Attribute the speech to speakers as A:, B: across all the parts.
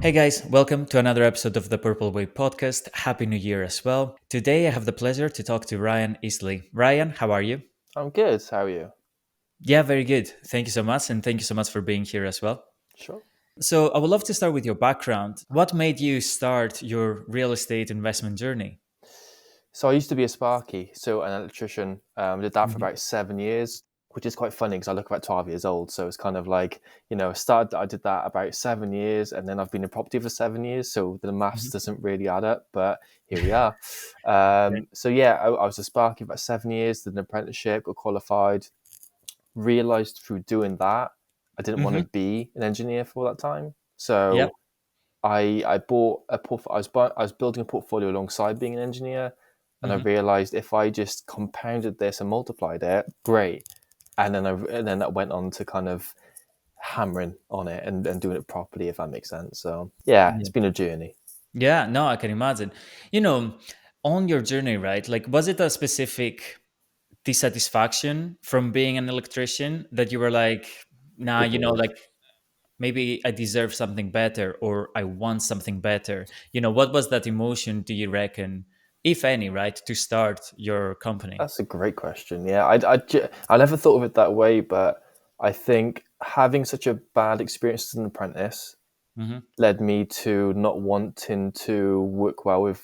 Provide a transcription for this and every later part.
A: Hey guys, welcome to another episode of the Purple Wave podcast. Happy New Year as well. Today I have the pleasure to talk to Ryan Easley. Ryan, how are you?
B: I'm good. How are you?
A: Yeah, very good. Thank you so much. And thank you so much for being here as well.
B: Sure.
A: So, I would love to start with your background. What made you start your real estate investment journey?
B: So I used to be a sparky, so an electrician. Did that for
A: Hmm.
B: about 7 years, which is quite funny because I look about 12 years old. So it's kind of like, started. I did that about 7 years, and then I've been in property for 7 years. So the maths
A: Hmm.
B: doesn't really add up, but here we are.
A: Okay.
B: So yeah, I was a sparky for about 7 years. Did an apprenticeship, got qualified. Realized through doing that, I didn't want to
A: Hmm.
B: be an engineer for that time.
A: Yeah.
B: So I bought a I was building a portfolio alongside being an engineer, and I
A: Hmm.
B: realized if I just compounded this and multiplied it, great. And then I went on to kind of hammering on it and doing it properly, if that makes sense. So yeah, it's
A: Yeah.
B: been a journey.
A: Yeah, no, I can imagine. You know, on your journey, right? Like, was it a specific dissatisfaction from being an electrician that you were like, nah,
B: Good word.
A: like maybe I deserve something better or I want something better? What was that emotion, do you reckon, if any, right, to start your company?
B: That's a great question. Yeah, I never thought of it that way, but I think having such a bad experience as an apprentice
A: Hmm.
B: led me to not wanting to work well with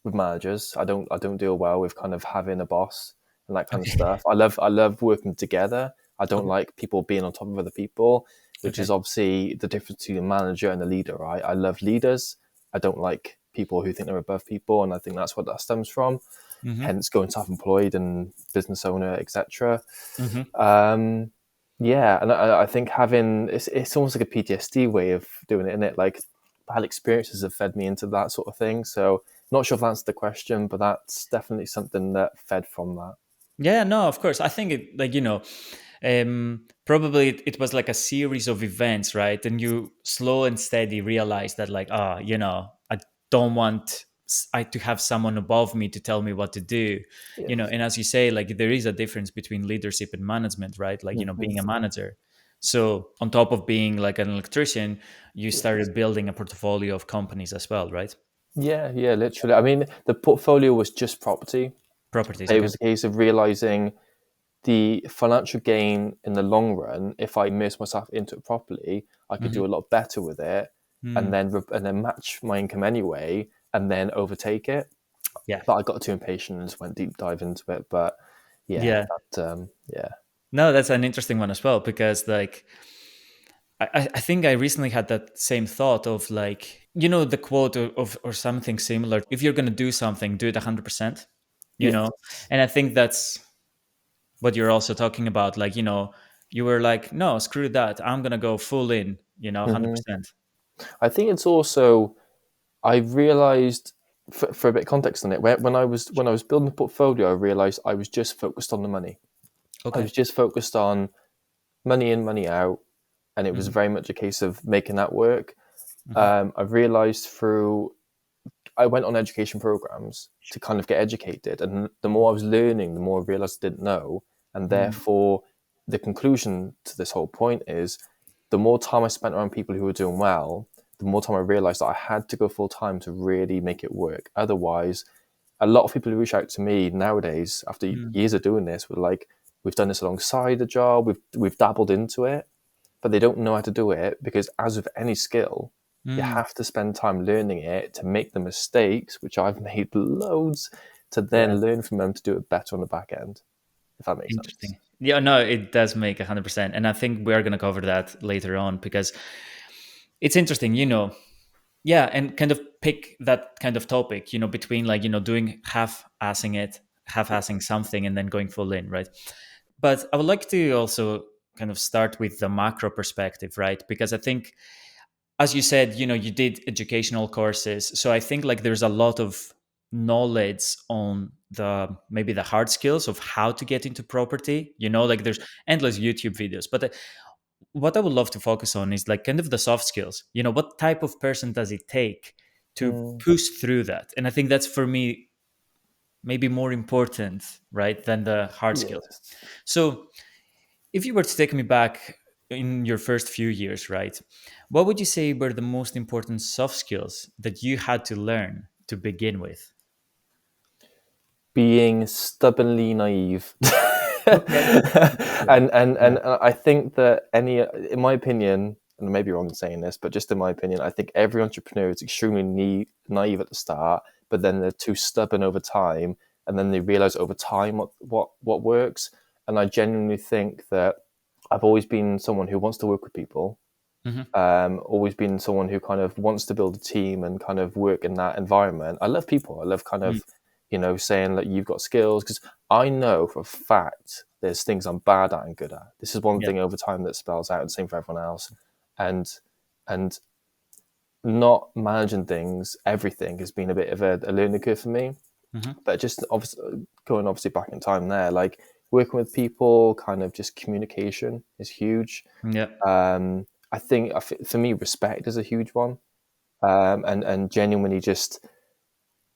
B: managers. I don't deal well with kind of having a boss and that kind of
A: Okay.
B: stuff. I love working together. I don't
A: Okay.
B: like people being on top of other people, which
A: Okay.
B: is obviously the difference between a manager and a leader, right? I love leaders. I don't like people who think they're above people, and I think that's what that stems from.
A: Hmm.
B: Hence, going self-employed and business owner, etc.
A: Hmm.
B: Um, yeah, and I think having it's almost like a PTSD way of doing it, isn't it? Like bad experiences have fed me into that sort of thing. So not sure if that's the question, but that's definitely something that fed from that.
A: Yeah, no, of course. I think it, like, probably it was like a series of events, right? And you slow and steady realize that, like, I don't want I to have someone above me to tell me what to do,
B: Yes.
A: and as you say, like, there is a difference between leadership and management, right? Like,
B: Hmm.
A: being a manager. So on top of being like an electrician, you
B: Yes.
A: started building a portfolio of companies as well, right?
B: Yeah, yeah, literally. I mean, the portfolio was just property.
A: Properties,
B: It
A: okay.
B: was a case of realizing the financial gain in the long run, if I immerse myself into it properly, I could
A: Hmm.
B: do a lot better with it, and
A: Hmm.
B: then match my income anyway, and then overtake it.
A: Yeah.
B: But I got too impatient and just went deep dive into it. But yeah,
A: Yeah.
B: yeah,
A: No, that's an interesting one as well because, like, I think I recently had that same thought of, like, the quote of or something similar. If you're gonna do something, do it 100%. You know,
B: yes.
A: and I think that's what you're also talking about. Like, you were like, no, screw that. I'm gonna go full in.
B: Hmm.
A: 100%.
B: I think it's also I realized for a bit of context on it when I was building the portfolio, I realized I was just focused on the money. I
A: Okay.
B: was just focused on money in, money out, and it was
A: Hmm.
B: very much a case of making that work.
A: Hmm.
B: I realized through I went on education programs to kind of get educated, and the more I was learning, the more I realized I didn't know, and
A: Hmm.
B: therefore the conclusion to this whole point is the more time I spent around people who were doing well, the more time I realized that I had to go full time to really make it work. Otherwise, a lot of people who reach out to me nowadays after
A: Hmm.
B: years of doing this were like, "We've done this alongside the job. We've dabbled into it, but they don't know how to do it because, as with any skill, you
A: Hmm.
B: have to spend time learning it to make the mistakes, which I've made loads, to
A: Yeah.
B: then learn from them to do it better on the back end, if that makes sense.
A: Interesting. Yeah, no, it does make 100%, and I think we're gonna cover that later on because it's interesting. Yeah, and kind of pick that kind of topic, between, like, doing half-assing it, half-assing something, and then going full in, right? But I would like to also kind of start with the macro perspective, right? Because I think, as you said, you did educational courses. So I think, like, there's a lot of knowledge on the maybe the hard skills of how to get into property. Like, there's endless YouTube videos. But what I would love to focus on is, like, kind of the soft skills. What type of person does it take to
B: Mm,
A: push through that? And I think that's, for me, maybe more important, right, than the hard skills.
B: yes.
A: So if you were to take me back in your first few years, right? What would you say were the most important soft skills that you had to learn to begin with?
B: Being stubbornly naive.
A: Okay. Okay.
B: And
A: Yeah.
B: I think that in my opinion, and I may be wrong in saying this, but just in my opinion, I think every entrepreneur is extremely naive at the start, but then they're too stubborn over time, and then they realize over time what works. And I genuinely think that I've always been someone who wants to work with people,
A: Hmm.
B: always been someone who kind of wants to build a team and kind of work in that environment. I love people. I love kind of, saying that you've got skills, because I know for a fact there's things I'm bad at and good at. This is one
A: Yeah.
B: thing over time that spells out, and same for everyone else. And and not managing things, everything has been a bit of a learning curve for me.
A: Hmm.
B: But just obviously going obviously back in time there, like working with people, kind of just communication is huge.
A: Yeah.
B: I think for me, respect is a huge one, and genuinely just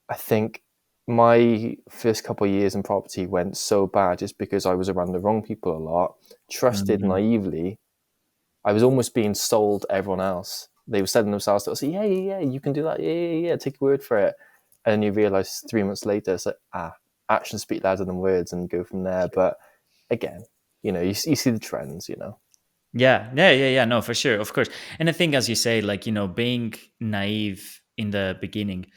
B: I think my first couple of years in property went so bad just because I was around the wrong people a lot, trusted
A: Hmm.
B: naively. I was almost being sold everyone else. They were selling themselves to us, yeah, yeah, yeah, you can do that, yeah, yeah, yeah, take your word for it. And then you realize 3 months later, it's like, actions speak louder than words, and go from there. But again, you see the trends.
A: Yeah, yeah, yeah, yeah. No, for sure, of course. And I think, as you say, like, being naive in the beginning,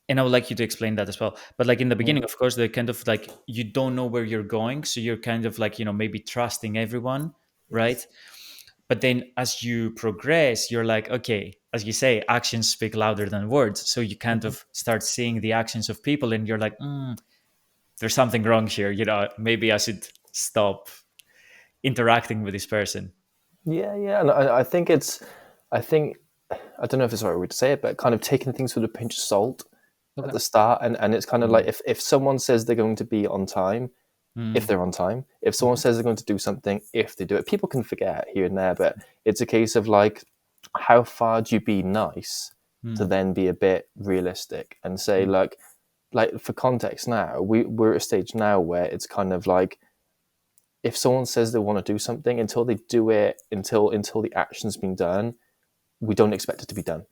A: and I would like you to explain that as well. But like in the beginning,
B: Mm.
A: of course, they're kind of like you don't know where you're going, so you're kind of like maybe trusting everyone, right?
B: Yes.
A: But then as you progress, you're like, okay, as you say, actions speak louder than words. So you kind
B: Mhm.
A: of start seeing the actions of people, and you're like, there's something wrong here. Maybe I should stop interacting with this person.
B: Yeah, yeah, and I think I don't know if it's the right way to say it, but kind of taking things with a pinch of salt at
A: Okay.
B: the start, and it's kind of like
A: Mm,
B: if someone says they're going to be on time, if
A: mm,
B: they're on time, if someone says they're going to do something, if they do it, people can forget here and there, but it's a case of like, how far do you be nice to
A: mm,
B: then be a bit realistic and say,
A: mm.
B: like for context now, we're at a stage now where it's kind of like, if someone says they want to do something, until they do it, until the action's been done, we don't expect it to be done.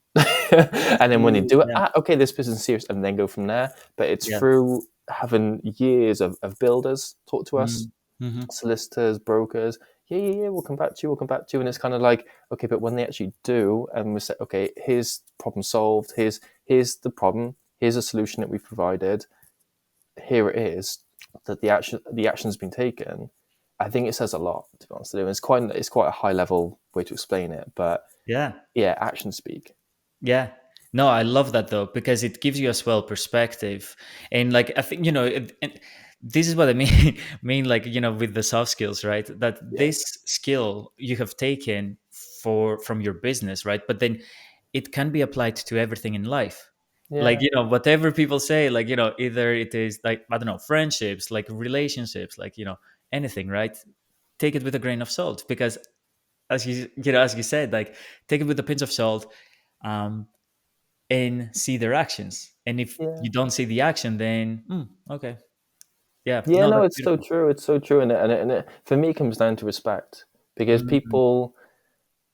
B: And then when they do it,
A: Yeah,
B: okay, this person's serious, and then go from there. But it's
A: yeah.
B: through having years of builders talk to us,
A: Mm, mhm.
B: solicitors, brokers. Yeah, yeah, yeah, we'll come back to you, we'll come back to you. And it's kind of like, okay, but when they actually do, and we say, okay, here's problem solved, here's the problem, here's a solution that we've provided, here it is, that the action's been taken. I think it says a lot, to be honest with you. It's quite a high level way to explain it, but
A: Yeah.
B: yeah, actions speak.
A: Yeah. No, I love that though, because it gives you as well perspective. And like I think, and this is what I mean mean like, with the soft skills, right? That
B: Yeah,
A: this skill you have taken from your business, right? But then it can be applied to everything in life. Like,
B: yeah,
A: whatever people say, like, either it is like, I don't know, friendships, like relationships, like, anything, right? Take it with a grain of salt, because as you said, like, take it with a pinch of salt. Um, and see their actions. And if
B: yeah.
A: you don't see the action, then okay, yeah,
B: Yeah,
A: no,
B: no,
A: that's
B: it's so
A: beautiful.
B: true. It's so true, and it for me it comes down to respect, because
A: Mhm.
B: people,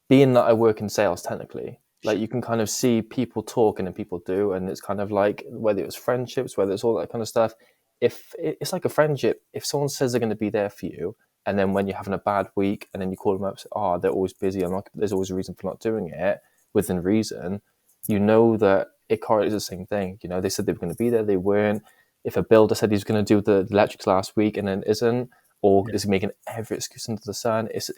B: being that I work in sales technically, like you can kind of see people talk and then people do, and it's kind of like whether it's friendships, whether it's all that kind of stuff. If it's like a friendship, if someone says they're going to be there for you, and then when you're having a bad week, and then you call them up, say, oh, they're always busy. I'm not. There's always a reason for not doing it within reason. You know that it correlates the same thing. They said they were going to be there, they weren't. If a builder said he's going to do the electrics last week and then isn't, or
A: Yeah.
B: is making every excuse under the sun, it's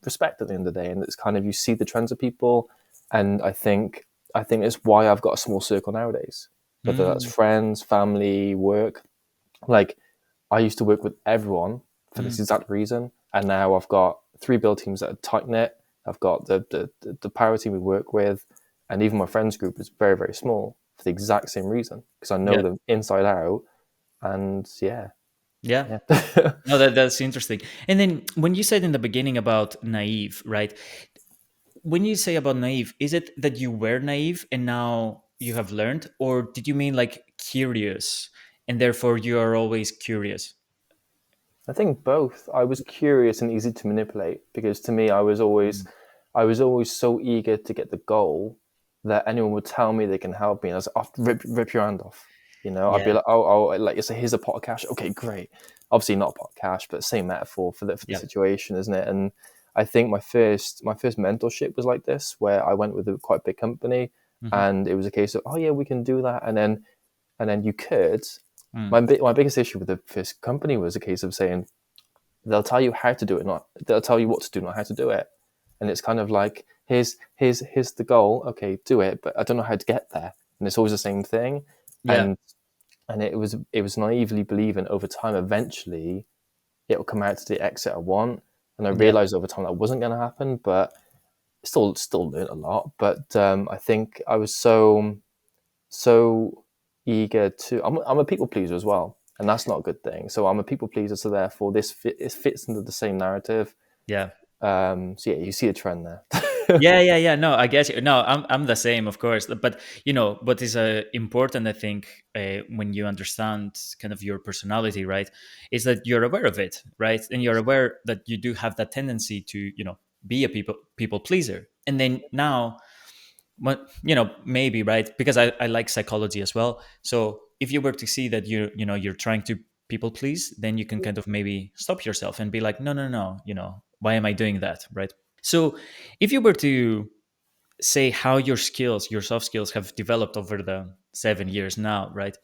B: respect at the end of the day, and it's kind of, you see the trends of people, and I think it's why I've got a small circle nowadays, whether that's
A: Mm,
B: friends, family, work. Like, I used to work with everyone for this
A: mm.
B: exact reason, and now I've got three build teams that are tight knit. I've got the power team we work with, and even my friends group is very, very small for the exact same reason, because I know
A: Yeah.
B: them inside out. And yeah,
A: Yeah.
B: yeah.
A: No, that's interesting. And then when you said in the beginning about naive, right? When you say about naive, is it that you were naive and now you have learned, or did you mean like curious and therefore you are always curious?
B: I think both. I was curious and easy to manipulate because to me,
A: Mm.
B: I was always so eager to get the goal that anyone would tell me they can help me, and I was like, oh, rip your hand off. You know, I'd be
A: Yeah,
B: like, oh, like you say, here's a pot of cash. Okay, great. Obviously not a pot of cash, but same metaphor for the
A: yeah.
B: situation, isn't it? And I think my first mentorship was like this, where I went with a quite big company,
A: Hmm.
B: and it was a case of, oh yeah, we can do that, and then you could.
A: Mm.
B: My biggest issue with the first company was a case of saying, they'll tell you how to do it, not they'll tell you what to do, not how to do it. And it's kind of like, here's the goal. Okay, do it, but I don't know how to get there. And it's always the same thing.
A: Yeah,
B: And it was naively believing over time, eventually it will come out to the exit I want. And I
A: yeah,
B: realized over time that wasn't going to happen, but still learned a lot. But I think I was so eager to. I'm a people pleaser as well, and that's not a good thing. So I'm a people pleaser, so therefore it fits into the same narrative.
A: yeah.
B: So yeah, you see a trend there.
A: Yeah, yeah, yeah. No, I guess you. No, I'm the same, of course. But what is important, I think, when you understand kind of your personality, right, is that you're aware of it, right, and you're aware that you do have that tendency to, be a people pleaser, and then now, maybe, right, because I like psychology as well. So if you were to see that you're trying to people please, then you can kind of maybe stop yourself and be like, no, no, no, why am I doing that, right? So if you were to say how your soft skills have developed over the 7 years now, right?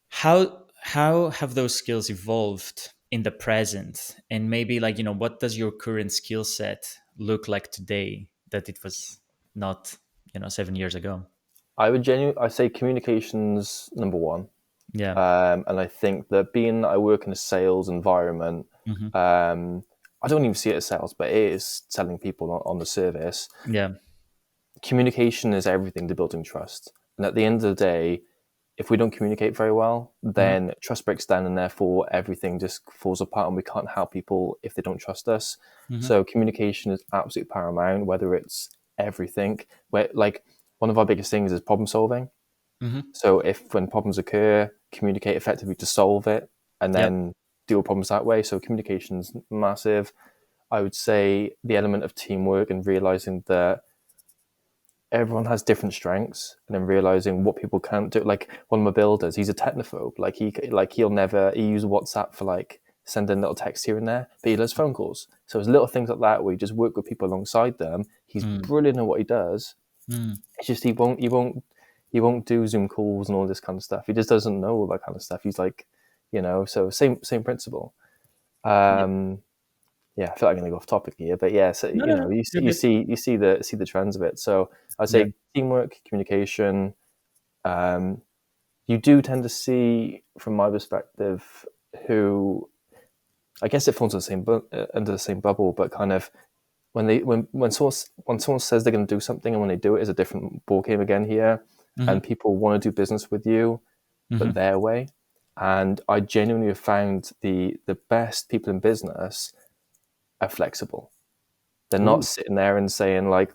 A: How have those skills evolved in the present? And maybe, like, what does your current skill set look like today that it was not, 7 years ago?
B: I say communications number one,
A: Yeah.
B: and I think that being that I work in a sales environment,
A: Hmm.
B: um, I don't even see it as sales, but it is selling people on the service.
A: Yeah.
B: Communication is everything to building trust, and at the end of the day, if we don't communicate very well,
A: Hmm.
B: then trust breaks down and therefore everything just falls apart and we can't help people if they don't trust us.
A: Hmm.
B: So communication is absolutely paramount, whether it's everything. Where like one of our biggest things is problem solving.
A: Hmm.
B: So if when problems occur, communicate effectively to solve it and
A: Yep.
B: then deal with problems that way. So communication's massive. I would say the element of teamwork and realizing that everyone has different strengths and then realizing what people can't do. Like one of my builders, he's a technophobe. He'll never he uses WhatsApp for like sending little texts here and there, but he does phone calls. So it's little things like that where you just work with people alongside them. He's
A: Mm.
B: brilliant at what he does.
A: Mm.
B: It's just he won't do Zoom calls and all this kind of stuff. He just doesn't know all that kind of stuff. He's like, so same principle.
A: Yeah.
B: Um, yeah, I feel like I'm going to go off topic here, but yeah, so
A: No, no, no. You're good.
B: you see the trends of it. So I'd
A: Yeah.
B: say teamwork, communication. Um, you do tend to see, from my perspective, who I guess it falls under the same bubble, but kind of when someone says they're going to do something and when they do it is a different ball game again here,
A: Hmm.
B: and people want to do business with you, but
A: Hmm.
B: their way. And I genuinely have found the best people in business are flexible. They're not
A: Ooh.
B: sitting there and saying like,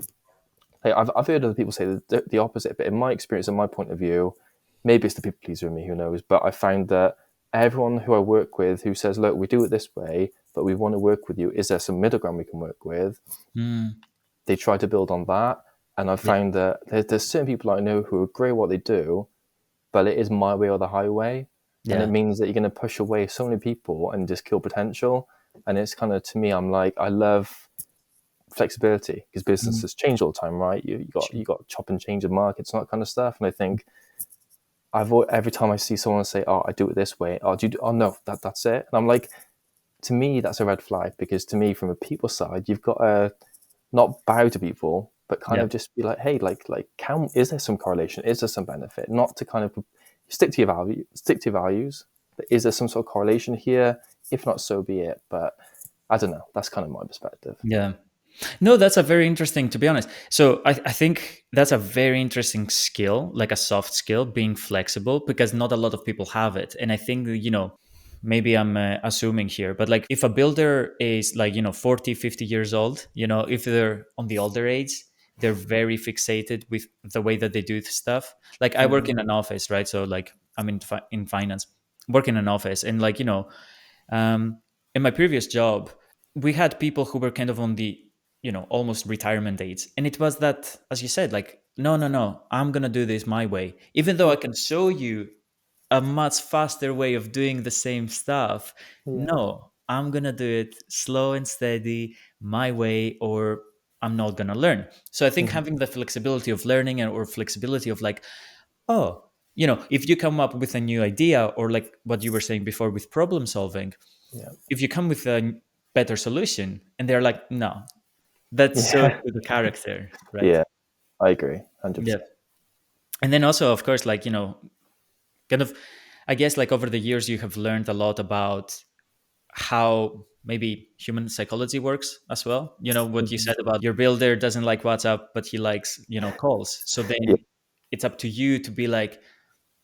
B: hey, I've heard other people say the opposite, but in my experience and my point of view, maybe it's the people pleaser in me, who knows? But I find that everyone who I work with who says, look, we do it this way, but we want to work with you. Is there some middle ground we can work with?
A: Mm.
B: They try to build on that. And I
A: Yeah.
B: find that there's certain people I know who are great at what they do, but it is my way or the highway. And it
A: Yeah.
B: means that you're going to push away so many people and just kill potential. And it's kind of, to me, I'm like, I love flexibility because
A: Mm.
B: businesses change all the time, right?
A: Sure.
B: You got chop and change of markets and that kind of stuff. And I think every time I see someone say, "Oh, I do it this way," "Oh, do you do, oh no, that's it," and I'm like, to me, that's a red flag because to me, from a people side, you've got to not bow to people, but kind
A: Yeah.
B: of just be like, "Hey, can is there some correlation? Is there some benefit?" Not to kind of stick to your values, but is there some sort of correlation here? If not, so be it. But I don't know. That's kind of my perspective.
A: Yeah. No, that's a very interesting, to be honest. So I think that's a very interesting skill, like a soft skill, being flexible, because not a lot of people have it. And I think, maybe I'm assuming here, but like if a builder is like, 40, 50 years old, if they're on the older age, they're very fixated with the way that they do stuff. Like I work
B: Mm.
A: in an office, right? So like I'm in finance, work in an office, and like, In my previous job, we had people who were kind of on the, almost retirement age. And it was that, as you said, like, no, no, no, I'm going to do this my way. Even though I can show you a much faster way of doing the same stuff,
B: Yeah.
A: no, I'm going to do it slow and steady, my way, or I'm not going to learn. So I think
B: Mhm.
A: having the flexibility of learning or flexibility of like, oh, if you come up with a new idea, or like what you were saying before with problem solving,
B: Yeah.
A: if you come with a better solution and they're like, no, that's so
B: Yeah.
A: to the character, right?
B: Yeah. I agree.
A: Yeah.
B: 100%.
A: And then also, of course, like, kind of, I guess, like over the years, you have learned a lot about how maybe human psychology works as well. What you
B: Mhm.
A: said about your builder doesn't like WhatsApp, but he likes, calls. So
B: Yeah.
A: then it's up to you to be like,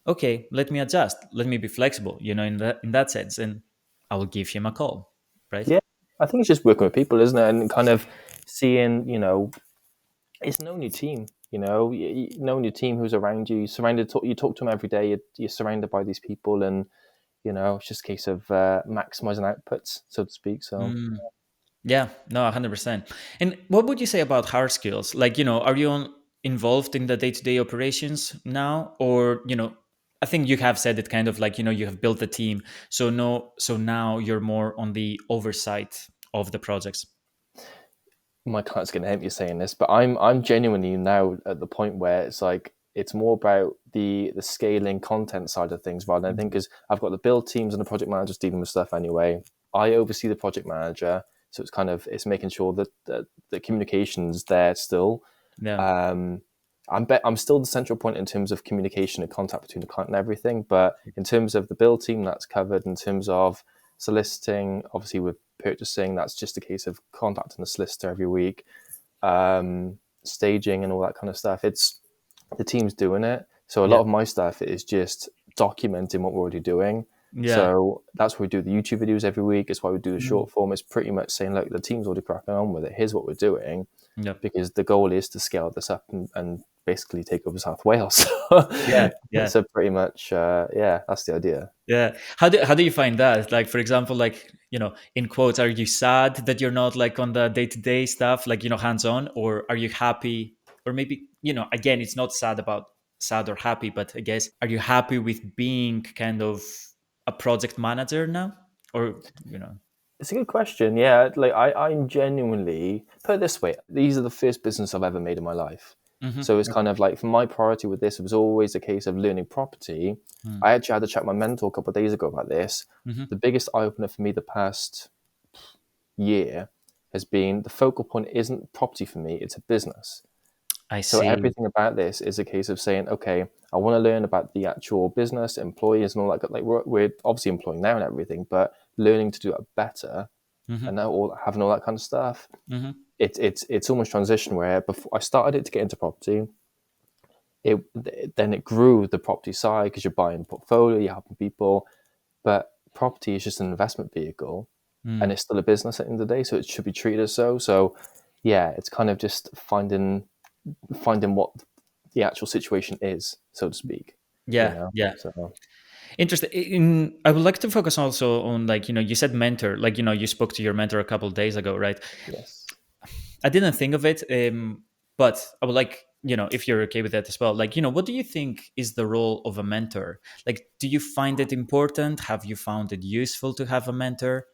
A: okay, let me adjust, let me be flexible, in that sense, and I will give him a call, right?
B: Yeah. I think it's just working with people, isn't it? And kind of seeing, it's knowing your team. Knowing your team who's around you. You talk to them every day. You're surrounded by these people, and it's just a case of maximizing outputs, so to speak. So
A: Mm, yeah, no, 100%. And what would you say about hard skills? Like, are you involved in the day-to-day operations now, or I think you have said it kind of like, you have built the team, so no, so now you're more on the oversight of the projects.
B: my client's going to hate me saying this, but I'm genuinely now at the point where it's like it's more about the scaling content side of things rather than anything, because I've got the build teams and the project managers dealing with stuff anyway. I oversee the project manager, so it's making sure that the communication's there still.
A: Yeah.
B: Um, I'm still the central point in terms of communication and contact between the client and everything. But in terms of the build team, that's covered. In terms of soliciting, obviously with purchasing, that's just a case of contacting the solicitor every week. Staging and all that kind of stuff. It's the team's doing it. So a
A: Yeah.
B: lot of my stuff is just documenting what we're already doing.
A: Yeah.
B: So that's why we do the YouTube videos every week. It's why we do the
A: Mhm.
B: short form. It's pretty much saying, look, the team's already cracking on with it. Here's what we're doing,
A: Yeah.
B: because the goal is to scale this up and basically take over South Wales.
A: Yeah. Yeah.
B: So pretty much, yeah, that's the idea.
A: Yeah. How do you find that? Like, for example, like, in quotes, are you sad that you're not like on the day-to-day stuff, like, hands on, or are you happy? Or maybe, again, it's not sad or happy, but I guess, are you happy with being kind of a project manager now? Or,
B: It's a good question. Yeah, like I'm genuinely put it this way: these are the first business I've ever made in my life.
A: Mhm.
B: So it's kind of like for my priority with this, it was always a case of learning property.
A: Mm.
B: I actually had to chat with my mentor a couple of days ago about this.
A: Mhm.
B: The biggest eye opener for me the past year has been the focal point isn't property for me; it's a business.
A: I
B: So
A: see.
B: everything about this is a case of saying, okay, I want to learn about the actual business, employees, and all that. Like we're obviously employing now and everything, but learning to do it better
A: Mhm.
B: and now having all that kind of stuff.
A: Mhm.
B: It's almost transition where before I started it to get into property, then it grew the property side because you're buying a portfolio, you're helping people, but property is just an investment vehicle, and
A: Mm.
B: it's still a business at the end of the day, so it should be treated as so. So yeah, it's kind of just finding what the actual situation is, so to speak.
A: Yeah. Yeah.
B: So
A: Interesting. I would like to focus also on, like, you said mentor, like, you spoke to your mentor a couple of days ago, right?
B: yes.
A: I didn't think of it, but I would like, if you're okay with that as well, like, what do you think is the role of a mentor? Like, do you find it important? Have you found it useful to have a mentor?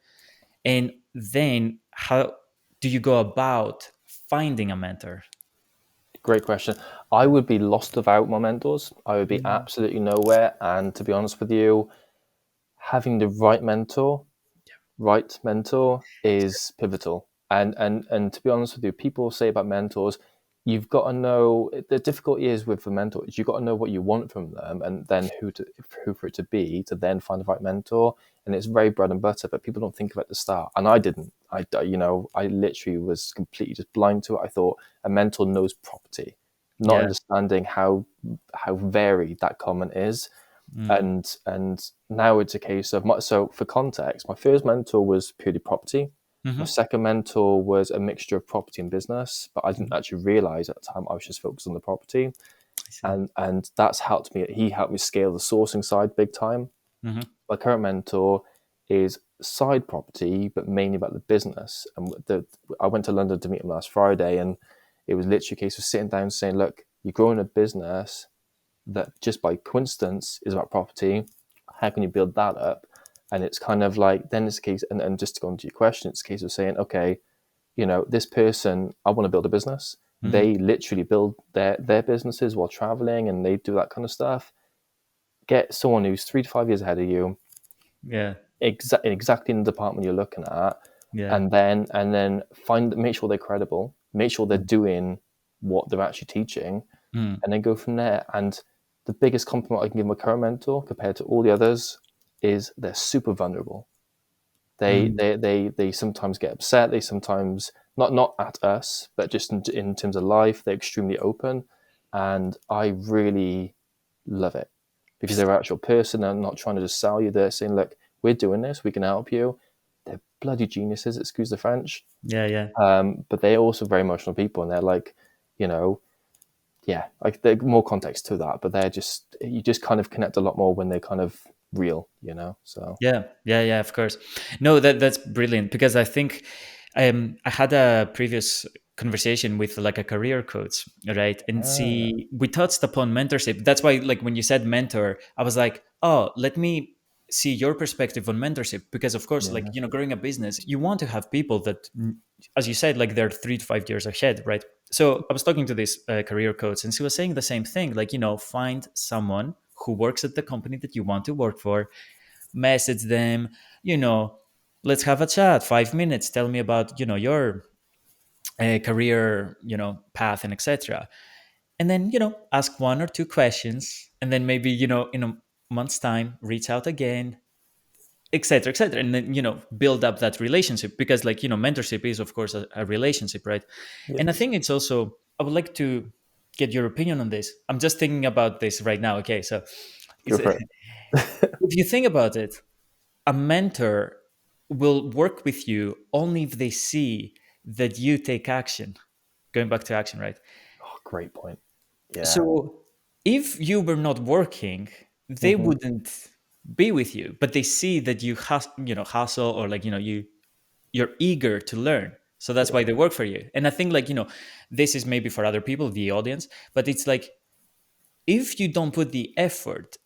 A: And then how do you go about finding a mentor?
B: Great question. I would be lost without my mentors. I would be
A: Mm.
B: absolutely nowhere. And to be honest with you, having the right mentor is pivotal. And to be honest with you, people say about mentors, you've got to know the difficulty is with the mentor is you've got to know what you want from them, and then who for it to be to then find the right mentor. And it's very bread and butter, but people don't think of it at the start. And I didn't. I literally was completely just blind to it. I thought a mentor knows property, not
A: Yeah.
B: understanding how varied that comment is.
A: Mm.
B: And now it's a case of so for context, my first mentor was purely property. My
A: Hmm.
B: second mentor was a mixture of property and business, but I didn't actually realize at the time I was just focused on the property.
A: I see.
B: And that's helped me. He helped me scale the sourcing side big time.
A: Hmm.
B: My current mentor is side property, but mainly about the business. And I went to London to meet him last Friday, and it was literally a case of sitting down and saying, look, you're growing a business that just by coincidence is about property. How can you build that up? And it's kind of like, then it's a case, and just to go into your question, it's a case of saying, okay, this person, I want to build a business.
A: Mhm.
B: They literally build their businesses while traveling, and they do that kind of stuff. Get someone who's 3 to 5 years ahead of you,
A: Yeah.
B: exactly in the department you're looking at,
A: Yeah.
B: and then make sure they're credible, make sure they're doing what they're actually teaching,
A: Mm.
B: and then go from there. And the biggest compliment I can give my current mentor compared to all the others is they're super vulnerable.
A: Mm.
B: They sometimes get upset. They sometimes not at us, but just in terms of life, they're extremely open, and I really love it because they're an actual person and not trying to just sell you. They're saying, "Look, we're doing this. We can help you." They're bloody geniuses. Excuse the French,
A: Yeah. Yeah.
B: but they're also very emotional people, and they're like, you know, yeah, like there's more context to that, but they're just you just kind of connect a lot more when they're kind of real. So
A: Yeah, yeah, yeah, of course. No, that's brilliant because I think I had a previous conversation with like a career coach, right? And
B: ah,
A: see, we touched upon mentorship. That's why, like, when you said mentor, I was like, oh, let me see your perspective on mentorship because, of course, like,
B: yeah,
A: growing a business, you want to have people that, as you said, like they're 3 to 5 years ahead, right? So I was talking to this career coach, and she was saying the same thing, like, find someone who works at the company that you want to work for, message them, you know let's have a chat, 5 minutes, tell me about your career path and etc. And then ask one or two questions, and then maybe in a month's time reach out again, etc etc, and then build up that relationship, because like mentorship is of course a relationship, right? And I
B: yes,
A: think it's also, I would like to get your opinion on this. I'm just thinking about this right now. Okay, so
B: go
A: it's
B: for it.
A: if you think about it, a mentor will work with you only if they see that you take action. Going back to action, right?
B: Oh, great point. Yeah.
A: So if you were not working, they
B: Hmm.
A: wouldn't be with you, but they see that you hustle, or like you're eager to learn. So that's
B: Yeah.
A: why they work for you. And I think like this is maybe for other people, the audience, but it's like, if you don't put the effort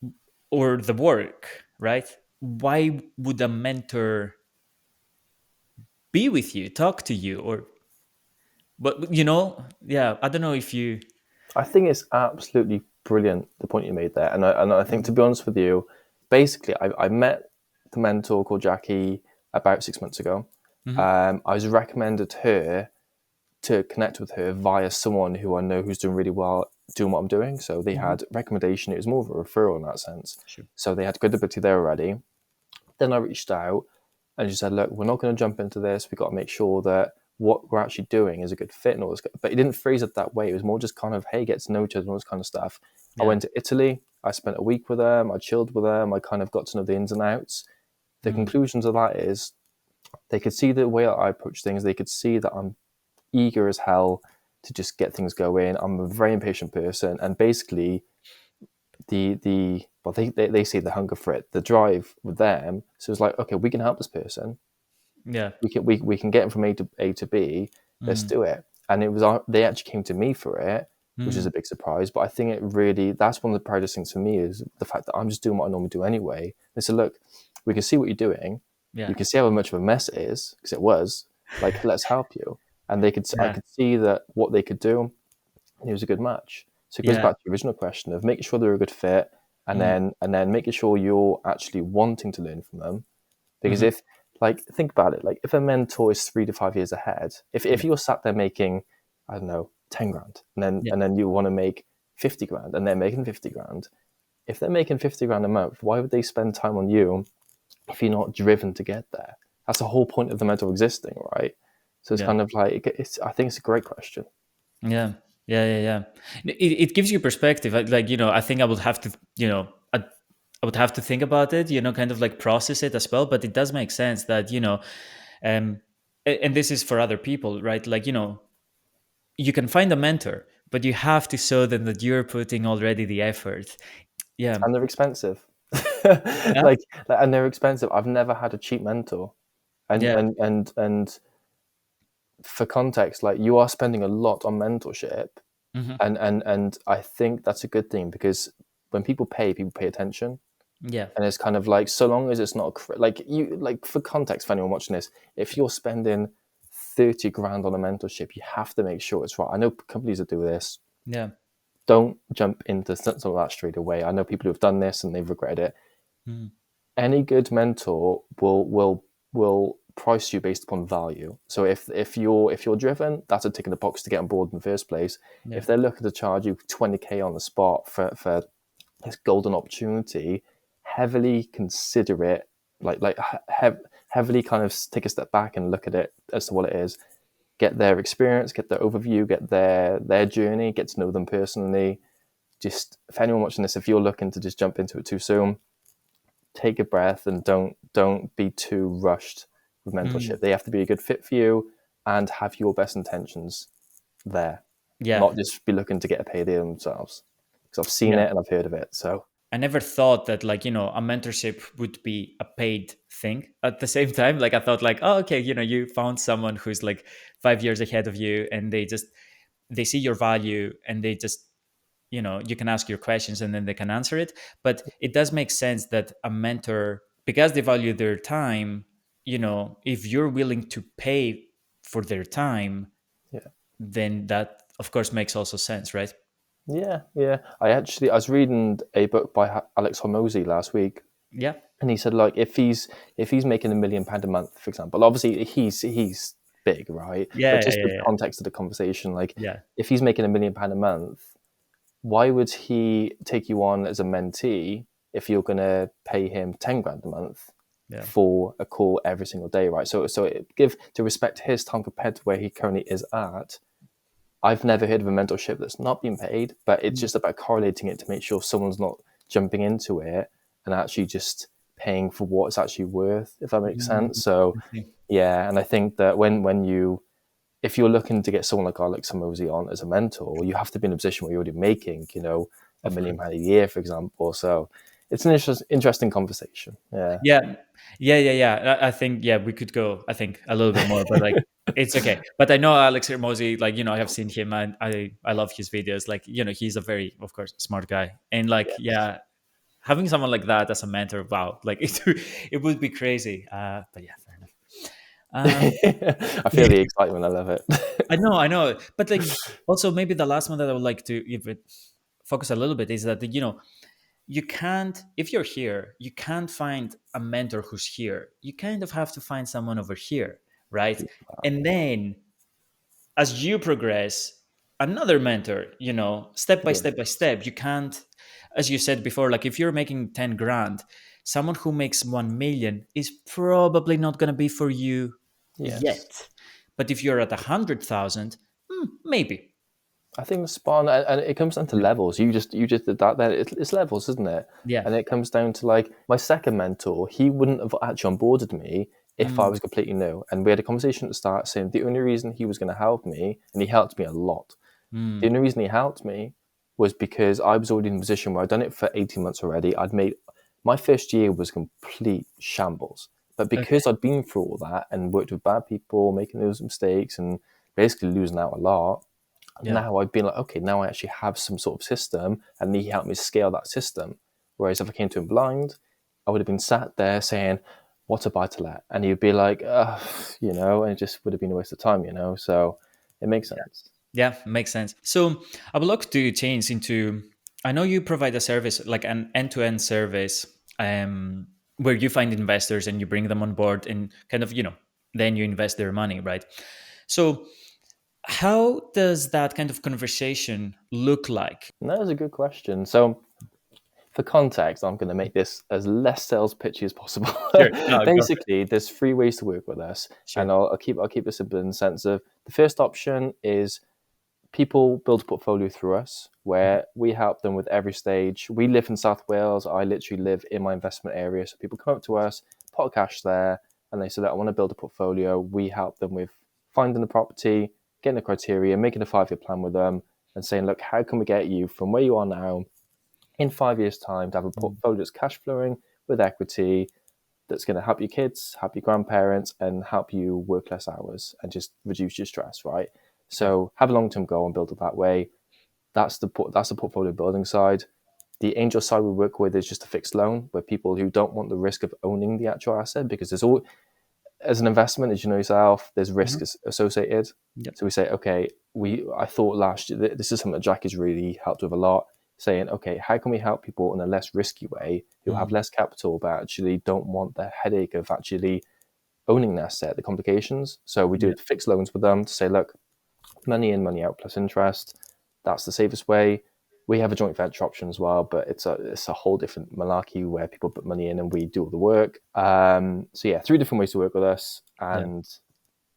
A: or the work, right? Why would a mentor be with you, talk to you, or but yeah, I don't know if you.
B: I think it's absolutely brilliant the point you made there, and I think to be honest with you, basically I met the mentor called Jackie about 6 months ago.
A: Mhm.
B: I was recommended her to connect with her via someone who I know who's doing really well doing what I'm doing. So they
A: Mhm.
B: had recommendation. It was more of a referral in that sense.
A: Sure.
B: So they had credibility there already. Then I reached out and she said, look, we're not going to jump into this. We've got to make sure that what we're actually doing is a good fit and all this. But he didn't phrase it that way. It was more just kind of, hey, get to know each other and all this kind of stuff. I
A: Yeah.
B: went to Italy. I spent a week with them. I chilled with them. I kind of got to know the ins and outs. The
A: Mm.
B: conclusions of that is they could see the way I approach things. They could see that I'm eager as hell to just get things going. I'm a very impatient person. And basically, they see the hunger for it, the drive with them. So it's like, okay, we can help this person.
A: Yeah.
B: We can get them from A to B. Let's
A: Mm.
B: do it. And it was they actually came to me for it, which is
A: Mm.
B: a big surprise. But I think it really that's one of the proudest things for me is the fact that I'm just doing what I normally do anyway. They said, look, we can see what you're doing.
A: Yeah.
B: We can see how much of a mess it is because it was. Like, let's help you. And I
A: Yeah.
B: could see that what they could do, and it was a good match. So it goes
A: Yeah.
B: back to the original question of making sure they're a good fit, and
A: Mm.
B: then making sure you're actually wanting to learn from them. Because
A: Mhm.
B: if think about it, like if a mentor is 3 to 5 years ahead, if
A: Yeah.
B: you're sat there making, I don't know, 10 grand, and then
A: Yeah.
B: you want to make 50 grand, and they're making 50 grand. If they're making 50 grand a month, why would they spend time on you if you're not driven to get there? That's the whole point of the mentor existing, right? So it's
A: Yeah.
B: kind of like I think it's a great question.
A: Yeah. Yeah. Yeah. Yeah. It gives you perspective. Like I think I would have to I would have to think about it. Kind of like process it as well. But it does make sense that um, and this is for other people, right? Like you can find a mentor, but you have to show them that you're putting already the effort. Yeah.
B: And they're expensive.
A: Yeah.
B: And they're expensive. I've never had a cheap mentor, and
A: Yeah.
B: for context, like, you are spending a lot on mentorship,
A: Hmm.
B: and I think that's a good thing, because when people pay attention.
A: Yeah.
B: And it's kind of like, so long as it's not like, for context, for anyone watching this, if you're spending 30 grand on a mentorship, you have to make sure it's right. I know companies that do this.
A: Yeah.
B: Don't jump into some of that straight away. I know people who have done this and they've regretted it.
A: Mm.
B: Any good mentor will price you based upon value. So if you're driven, that's a tick in the box to get on board in the first place.
A: Yeah.
B: If they're looking to charge you 20k on the spot for this golden opportunity, heavily consider it, heavily kind of take a step back and look at it as to what it is. Get their experience, get their overview, get their journey, get to know them personally. Just, for anyone watching this, if you're looking to just jump into it too soon, take a breath and don't be too rushed with mentorship.
A: Mm.
B: They have to be a good fit for you and have your best intentions there,
A: Yeah.
B: not just be looking to get a payday themselves. Because I've seen
A: Yeah.
B: it and I've heard of it. So
A: I never thought that, like, a mentorship would be a paid thing at the same time. Like, I thought, like, oh, okay, you found someone who's like 5 years ahead of you, and they see your value, and they just, you can ask your questions and then they can answer it. But it does make sense that a mentor, because they value their time, if you're willing to pay for their time,
B: yeah.
A: then that of course makes also sense, right?
B: Yeah. I was reading a book by Alex Hormozy last week,
A: Yeah.
B: and he said, like, if he's making £1 million a month, for example, obviously he's big, right?
A: Yeah.
B: But
A: Yeah.
B: just for the
A: Yeah.
B: context of the conversation, like,
A: Yeah.
B: if he's making £1 million a month, why would he take you on as a mentee if you're going to pay him 10 grand a month
A: Yeah.
B: for a call every single day, right? So give to respect his time compared to where he currently is at. I've never heard of a mentorship that's not been paid, but it's
A: Mm.
B: just about correlating it to make sure someone's not jumping into it and actually just paying for what it's actually worth, if that makes
A: Mm.
B: sense. So
A: I see.
B: yeah, and I think that if you're looking to get someone like Alex Hormozy on as a mentor, you have to be in a position where you're already making, a
A: Of
B: million
A: course.
B: pound a year, for example. So it's an interesting conversation. Yeah.
A: Yeah. Yeah. I think, yeah, we could go, I think, a little bit more, but like, it's okay. But I know Alex Hermosi, like, I have seen him, and I love his videos. Like, he's a very, of course, smart guy. And like,
B: Yes.
A: yeah, having someone like that as a mentor, wow, like it would be crazy. But yeah, fair enough. Um,
B: I feel the excitement. I love it.
A: I know. But like, also maybe the last one that I would like to even focus a little bit is that, you can't, if you're here, you can't find a mentor who's here. You kind of have to find someone over here, right? And then as you progress, another mentor, step by
B: Yeah.
A: step by step. You can't, as you said before, like, if you're making 10 grand, someone who makes 1 million is probably not going to be for you
B: Yes.
A: yet. But if you're at 100,000, maybe.
B: I think spawn, and it comes down to
A: Yeah.
B: levels. You just did that. Then it's levels, isn't it?
A: Yeah.
B: And it comes down to, like, my second mentor. He wouldn't have actually onboarded me if I
A: Mm,
B: was completely new. And we had a conversation at the start saying the only reason he was going to help me, and he helped me a lot. The
A: mm,
B: only reason he helped me was because I was already in a position where I'd done it for 18 months already. I'd made my first year was complete shambles. But
A: okay.
B: because I'd been through all that and worked with bad people, making those mistakes and basically losing out a lot,
A: Yeah.
B: now I've been like, okay, now I actually have some sort of system, and he helped me scale that system. Whereas if I came to him blind, I would have been sat there saying, "What a buy to let," and he'd be like, and it just would have been a waste of time, So it makes sense.
A: Yeah, makes sense. So I would like to change into, I know you provide a service, like an end-to-end service, where you find investors and you bring them on board, and kind of, then you invest their money, right? So how does that kind of conversation look like?
B: And that is a good question. So for context, I'm going to make this as less sales pitchy as possible.
A: Sure. No, go for it.
B: Basically, there's three ways to work with us, and
A: Sure.
B: I'll keep it simple in the sense of the first option is people build a portfolio through us where we help them with every stage. We live in South Wales. I literally live in my investment area. So people come up to us, pot of cash there, and they say that I want to build a portfolio. We help them with finding the property, getting the criteria, making a 5-year plan with them, and saying, look, how can we get you from where you are now in 5 years' time to have a portfolio that's cash flowing with equity that's going to help your kids, help your grandparents, and help you work less hours and just reduce your stress, right?
A: Yeah.
B: So have a long-term goal and build it that way. That's the portfolio building side. The angel side we work with is just a fixed loan, where people who don't want the risk of owning the actual asset, because there's all, as an investment, as you know yourself, there's risk
A: Mhm.
B: associated.
A: Yep.
B: So we say, okay, I thought last year, this is something that Jack has really helped with a lot, saying, okay, how can we help people in a less risky way who have
A: Mm.
B: less capital but actually don't want the headache of actually owning the asset, the complications. So we
A: Yeah.
B: do fixed loans with them to say, look, money in, money out plus interest. That's the safest way. We have a joint venture option as well, but it's a whole different malarkey where people put money in and we do all the work. So yeah, three different ways to work with us,
A: Yeah.
B: and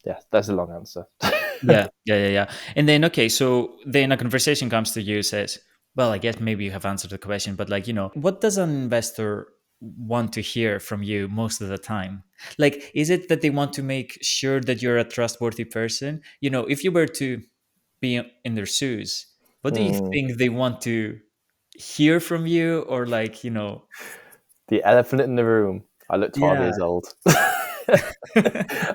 B: yeah, that's a long answer.
A: Yeah. Yeah. Yeah. Yeah. And then, okay, so then a conversation comes to you, says, well, I guess maybe you have answered the question, but like, what does an investor want to hear from you most of the time? Like, is it that they want to make sure that you're a trustworthy person? If you were to be in their shoes, what do you
B: Mm,
A: think they want to hear from you? Or like,
B: the elephant in the room. I look 12
A: yeah.
B: years old.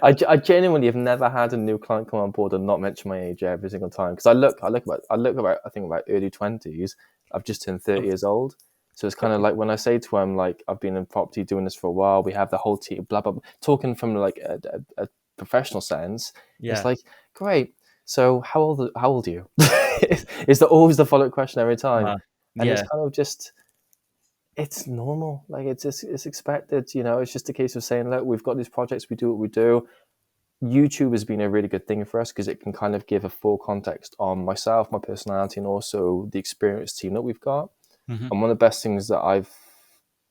B: I genuinely have never had a new client come on board and not mention my age every single time, because I look about I think about early 20s. I've just turned 30
A: Oh,
B: years old, so it's kind of
A: okay.
B: like when I say to him, like, I've been in property doing this for a while. We have the whole team, blah blah, blah, talking from like a professional sense. It's
A: Yeah.
B: like, great. So how old are you? Is there always the follow up question every time?
A: Uh,
B: And it's
A: yeah.
B: kind of just, it's normal. Like, it's expected. It's just a case of saying, look, we've got these projects. We do what we do. YouTube has been a really good thing for us because it can kind of give a full context on myself, my personality, and also the experienced team that we've got.
A: Hmm.
B: And one of the best things that I've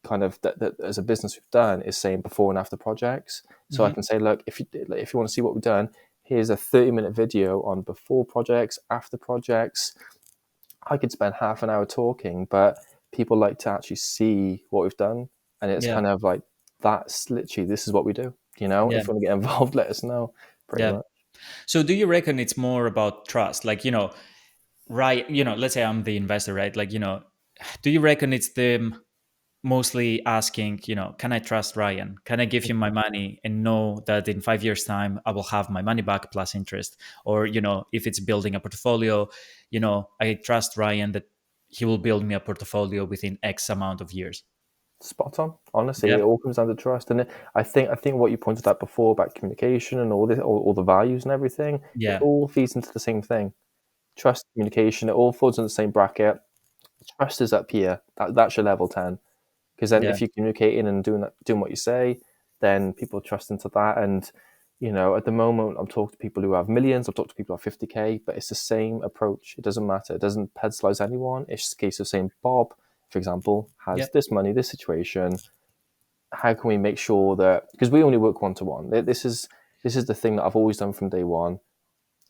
B: kind of that as a business we've done is saying before and after projects. So I
A: Hmm.
B: can say, look, if you want to see what we've done, here's a 30-minute video on before projects, after projects. I could spend half an hour talking, but people like to actually see what we've done, and it's
A: Yeah.
B: kind of like, that's literally, this is what we do.
A: Yeah.
B: If you want to get involved, let us know. Pretty
A: Yeah.
B: much.
A: So do you reckon it's more about trust? Like, right, let's say I'm the investor, right? Like, do you reckon it's them mostly asking, can I trust Ryan? Can I give him my money and know that in 5 years' time I will have my money back plus interest? Or, if it's building a portfolio, I trust Ryan that he will build me a portfolio within X amount of years.
B: Spot on. Honestly,
A: Yeah.
B: it all comes down to trust, and I think what you pointed out before about communication and all this, all the values and everything, it
A: Yeah.
B: all feeds into the same thing. Trust, communication, it all falls in the same bracket. Trust is up here. That's your level 10. Because then
A: Yeah.
B: if you're communicating and doing what you say, then people trust into that. And at the moment, I'm talking to people who have millions. I've talked to people who have 50K, but it's the same approach. It doesn't matter. It doesn't pedestalize anyone. It's just a case of saying, Bob, for example,
A: Yeah.
B: has this money, this situation. How can we make sure that, because we only work one to one. This is the thing that I've always done from day one.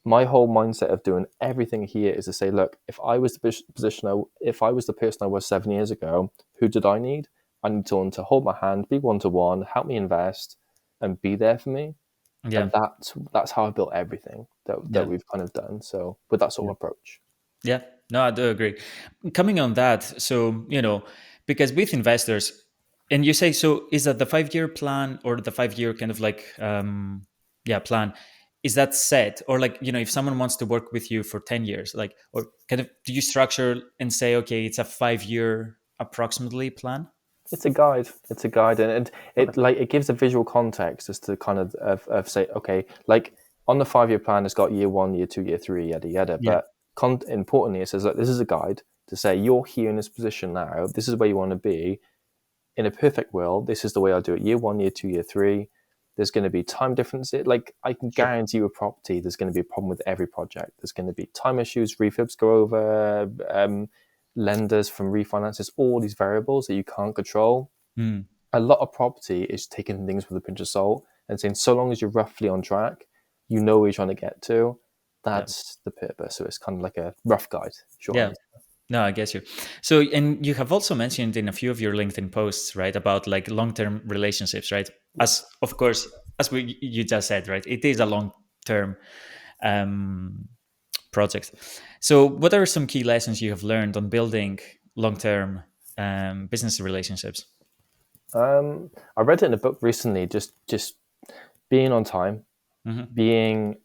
B: My whole mindset of doing everything here is to say, look, if I was the person I was 7 years ago, who did I need? I need someone to hold my hand, be one to one, help me invest, and be there for me.
A: Yeah.
B: And that's how I built everything that
A: Yeah.
B: we've kind of done. So with that sort
A: Yeah.
B: of approach,
A: Yeah. No, I do agree. Coming on that, so, because with investors, and you say, so is that the 5 year plan or the 5 year kind of like, yeah, plan? Is that set? Or like, if someone wants to work with you for 10 years, like, or kind of do you structure and say, okay, it's a 5 year approximately plan?
B: it's a guide. It's a guide, and
A: Okay.
B: it gives a visual context as to kind of say, okay, like on the 5 year plan, it's got year one, year two, year three, yada yada.
A: Yeah.
B: But importantly, it says that this is a guide to say, you're here in this position now. This is where you want to be. In a perfect world, this is the way I do it. Year one, year two, year three. There's going to be time differences. Like, I can
A: Sure.
B: guarantee you a property, there's going to be a problem with every project. There's going to be time issues, refurbs go over, lenders from refinances, all these variables that you can't control.
A: Mm.
B: A lot of property is taking things with a pinch of salt and saying, so long as you're roughly on track, you know where you're trying to get to.
A: Yeah.
B: That's the purpose. So it's kind of like a rough guide, short
A: Yeah.
B: answer.
A: No, I guess you. So, and you have also mentioned in a few of your LinkedIn posts, right, about like long-term relationships, right? As of course, as you just said, right, it is a long-term um, project. So, what are some key lessons you have learned on building long-term business relationships?
B: I read it in a book recently. Just being on time,
A: Hmm.
B: being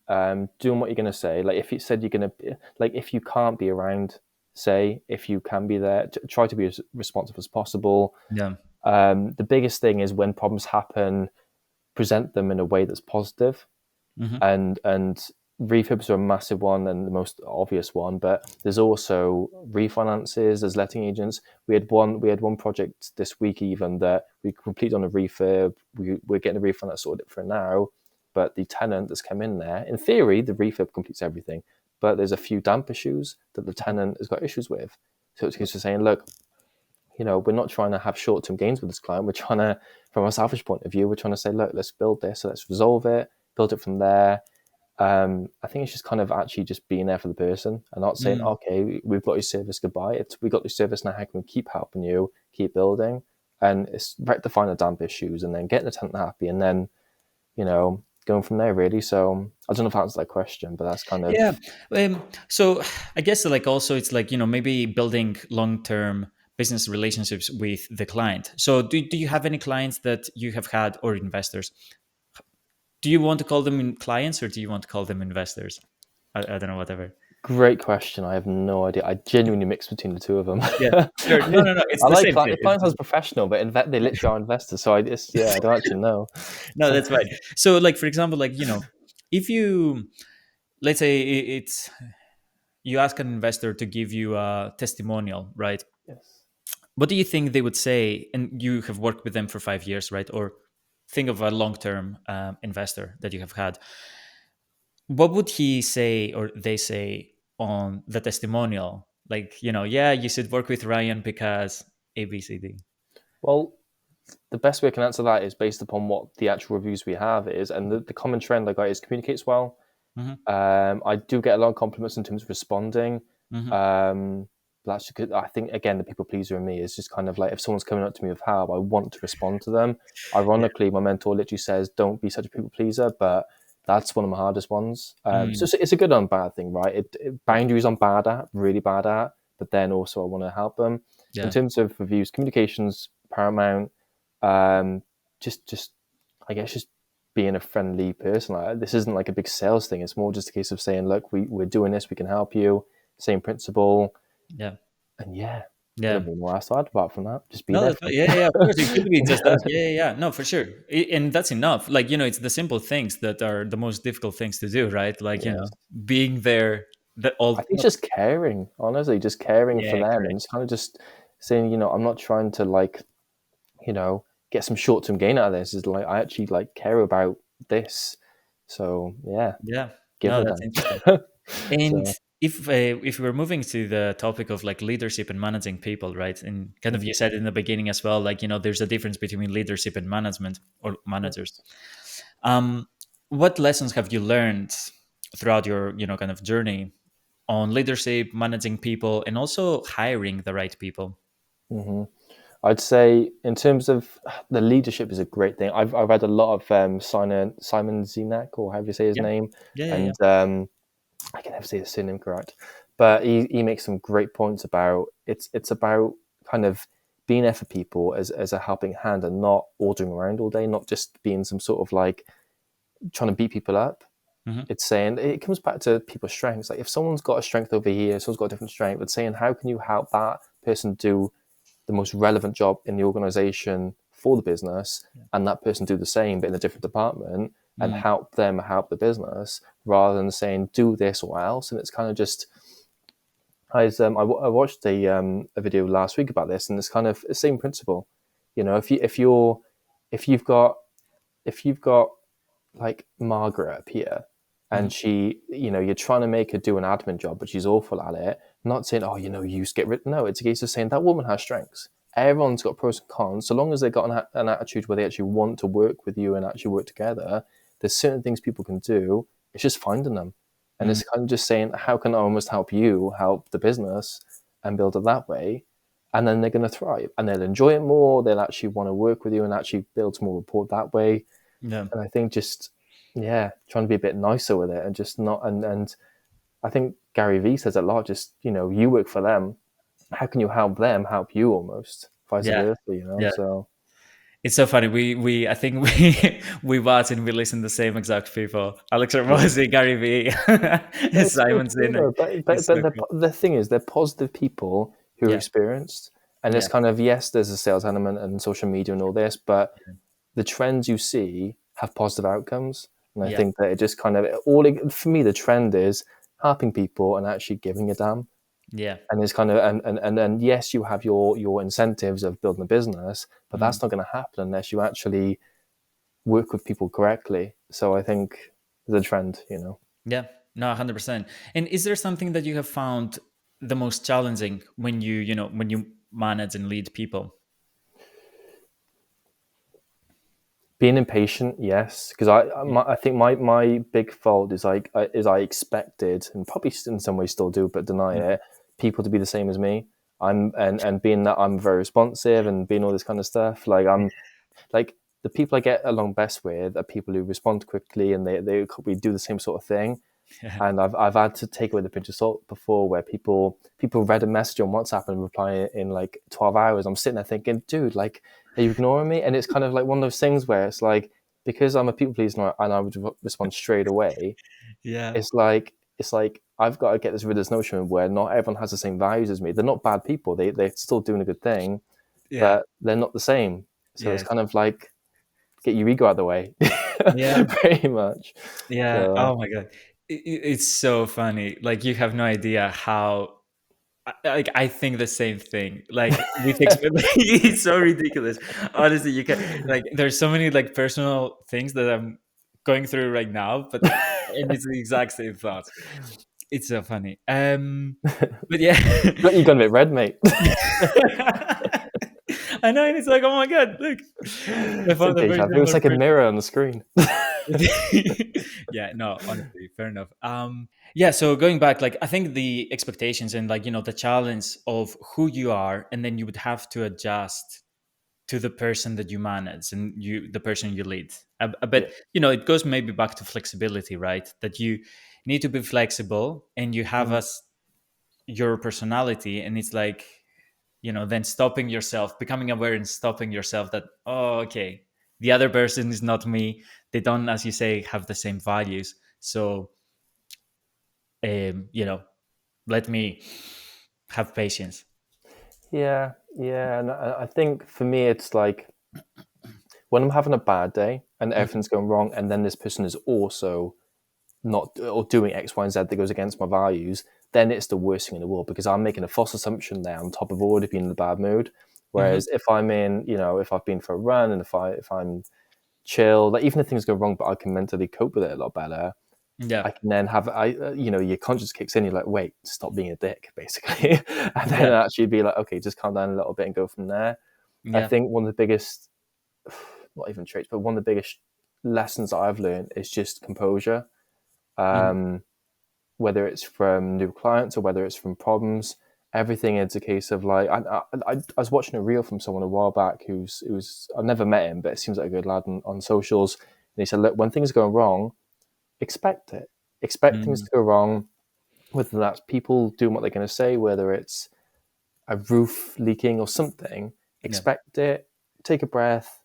B: doing what you're going to say. Like if you said you're going to, like if you can't be around, say if you can be there, try to be as responsive as possible.
A: Yeah.
B: The biggest thing is when problems happen, present them in a way that's positive,
A: Hmm.
B: and refurbs are a massive one and the most obvious one, but there's also refinances, there's letting agents. We had one project this week even that we completed on a refurb. We're getting a refund that's sorted for now, but the tenant that's come in there, in theory the refurb completes everything, but there's a few damp issues that the tenant has got issues with. So it's just saying, look, we're not trying to have short-term gains with this client. We're trying to, from a selfish point of view, we're trying to say, look, let's build this, so let's resolve it, build it from there. I think it's just kind of actually just being there for the person and not saying,
A: Mm.
B: okay, we've got your service, goodbye. We got your service now. How can we keep helping you, keep building? And it's rectifying the damp issues and then getting the tenant happy and then, going from there really. So I don't know if that answers that question, but that's kind of,
A: Yeah. So I guess like also it's like, maybe building long-term business relationships with the client. So do you have any clients that you have had, or investors? Do you want to call them clients, or do you want to call them investors? I don't know, whatever.
B: great question. I have no idea. I genuinely mix between the two of them.
A: Yeah, sure. No, no, no. It's
B: I
A: the
B: like
A: same thing.
B: clients as professional, but they literally are investors. So I don't actually know.
A: No, that's right. So like, for example, like, if you, let's say it's, you ask an investor to give you a testimonial, right?
B: Yes.
A: What do you think they would say? And you have worked with them for 5 years, right? Or think of a long-term investor that you have had. What would he say, or they say, on the testimonial? Like, yeah, you should work with Ryan because A, B, C, D.
B: Well, the best way I can answer that is based upon what the actual reviews we have is, and the common trend I got is communicates well.
A: Mm-hmm.
B: I do get a lot of compliments in terms of responding.
A: Mm-hmm.
B: Um, that's good. I think again the people pleaser in me is just kind of like if someone's coming up to me with help, I want to respond to them.
A: Yeah.
B: Ironically, my mentor literally says, "Don't be such a people pleaser," but that's one of my hardest ones. So
A: Mm.
B: it's a good and bad thing, right? Boundaries I'm bad at, really bad at, but then also I want to help them. In
A: Yeah.
B: terms of reviews, communications paramount. Um, just I guess just being a friendly person. Like, this isn't like a big sales thing. It's more just a case of saying, look, we're doing this. We can help you. Same principle.
A: Yeah.
B: And yeah, I
A: Yeah.
B: don't know what else to add apart from that. Just be
A: No,
B: there
A: that's
B: for
A: right. Yeah, yeah, of course. It could be
B: them.
A: just that. Yeah, yeah, yeah. No, for sure. And that's enough. Like, it's the simple things that are the most difficult things to do, right? Like,
B: Yes.
A: being there, that
B: I
A: all,
B: think it's just caring, honestly, just caring for
A: yeah,
B: them and
A: correct.
B: just kind of just saying, I'm not trying to like, get some short term gain out of this. Is like I actually like care about this. So yeah,
A: Yeah.
B: give
A: No,
B: a
A: that's
B: damn.
A: interesting. And
B: So
A: if we're moving to the topic of like leadership and managing people, right? And kind of you said in the beginning as well, like, there's a difference between leadership and management, or managers.
B: yes.
A: Um, what lessons have you learned throughout your, kind of journey on leadership, managing people, and also hiring the right people?
B: hmm I'd say in terms of the leadership is a great thing. I've read a lot of Simon Zinek, or however you say his
A: Yeah,
B: name,
A: yeah, yeah, yeah.
B: and I can never say his surname correct, but he makes some great points about it's about kind of being there for people as a helping hand and not ordering around all day, not just being some sort of like trying to beat people up.
A: Hmm.
B: It's saying it comes back to people's strengths. Like if someone's got a strength over here, someone's got a different strength, it's saying how can you help that person do the most relevant job in the organization for the business and that person do the same but in a different department and
A: Mm.
B: help them help the business rather than saying do this or else. And it's kind of just I watched a video last week about this and it's kind of the same principle. If you've got if you've got like Margaret up here
A: Mhm.
B: and you're trying to make her do an admin job, but she's awful at it. Not saying, oh, you just get rid. No, it's a case of saying that woman has strengths. Everyone's got pros and cons. So long as they've got an attitude where they actually want to work with you and actually work together, there's certain things people can do. It's just finding them. And
A: Mm.
B: it's kind of just saying, how can I almost help you help the business and build it that way? And then they're going to thrive and they'll enjoy it more. They'll actually want to work with you and actually build more rapport that way.
A: Yeah.
B: And I think just yeah, trying to be a bit nicer with it and just not and I think Gary Vee says a lot, just you work for them. How can you help them help you almost? Vice
A: Yeah.
B: versa,
A: Yeah.
B: so
A: It's so funny. We I think we we watch and we listen to the same exact people. Alex Ramosi, Gary Vee,
B: It's so
A: Simon
B: true
A: Sinek.
B: though. But
A: It's
B: but
A: so cool.
B: the thing is, they're positive people who are
A: Yeah,
B: experienced, and it's
A: yeah,
B: kind of, yes, there's a sales element and social media and all this, but the trends you see have positive outcomes, and I
A: yeah,
B: think that it just kind of for me the trend is helping people and actually giving a damn.
A: yeah.
B: And it's kind of and yes, you have your incentives of building a business, but
A: Mhm.
B: that's not going to happen unless you actually work with people correctly. So I think the trend,
A: Yeah, no, 100%. And is there something that you have found the most challenging when when you manage and lead people?
B: being impatient, yes, because
A: Yeah.
B: I think my big fault is I expected, and probably in some ways still do, but deny
A: Mhm.
B: it, people to be the same as me. And being that I'm very responsive and being all this kind of stuff, like I'm like the people I get along best with are people who respond quickly and we do the same sort of thing.
A: Yeah.
B: And I've had to take away the pinch of salt before, where people read a message on WhatsApp and reply in like 12 hours. I'm sitting there thinking, dude, like, are you ignoring me? And it's kind of like one of those things where it's like, because I'm a people pleaser and I would respond straight away,
A: Yeah.
B: it's like I've got to get rid of this notion where not everyone has the same values as me. They're not bad people. They're still doing a good thing,
A: Yeah.
B: but they're not the same. So it's
A: Yes.
B: kind of like, get your ego out of the way,
A: Yeah.
B: pretty much.
A: Yeah.
B: So
A: Oh my God. It's so funny. Like you have no idea how like I think the same thing. Like with it's so ridiculous. Honestly, you can like there's so many like personal things that I'm going through right now, but and it's the exact same thoughts. It's so funny. But yeah.
B: you got a bit red, mate.
A: I know, and it's like, oh my God, look. I
B: It's a
A: found a very
B: deja vu. It's
A: similar
B: like a
A: person.
B: mirror on the screen.
A: Yeah, no, honestly, fair enough. Yeah, so going back, like I think the expectations and like the challenge of who you are, and then you would have to adjust to the person that you manage and the person you lead.
B: Yeah.
A: But it goes maybe back to flexibility, right? That you need to be flexible, and you have
B: Mm.
A: us your personality, and it's like then stopping yourself, becoming aware and stopping yourself that, oh, okay, the other person is not me. They don't, as you say, have the same values. So you know let me have patience.
B: Yeah, yeah, and I think for me, it's like when I'm having a bad day and
A: Mhm.
B: everything's going wrong, and then this person is also not or doing X, Y, and Z that goes against my values, then it's the worst thing in the world because I'm making a false assumption there on top of already being in a bad mood.
A: Mhm.
B: Whereas if I'm in, if I've been for a run and if I'm chill, like even if things go wrong, but I can mentally cope with it a lot better,
A: Yeah.
B: I can then your conscience kicks in. You're like, wait, stop being a dick, basically, and then
A: Yeah.
B: actually be like, okay, just calm down a little bit and go from there. I
A: Yeah.
B: think one of the biggest, not even traits, but one of the biggest lessons that I've learned is just composure.
A: Mhm.
B: Um, whether it's from new clients or whether it's from problems, everything is a case of like I was watching a reel from someone a while back who's I've never met him, but it seems like a good lad on socials, and he said, look, when things go wrong, expect it. Expect things
A: Mhm.
B: to go wrong, whether that's people doing what they're going to say, whether it's a roof leaking or something.
A: Yeah.
B: Expect it. Take a breath.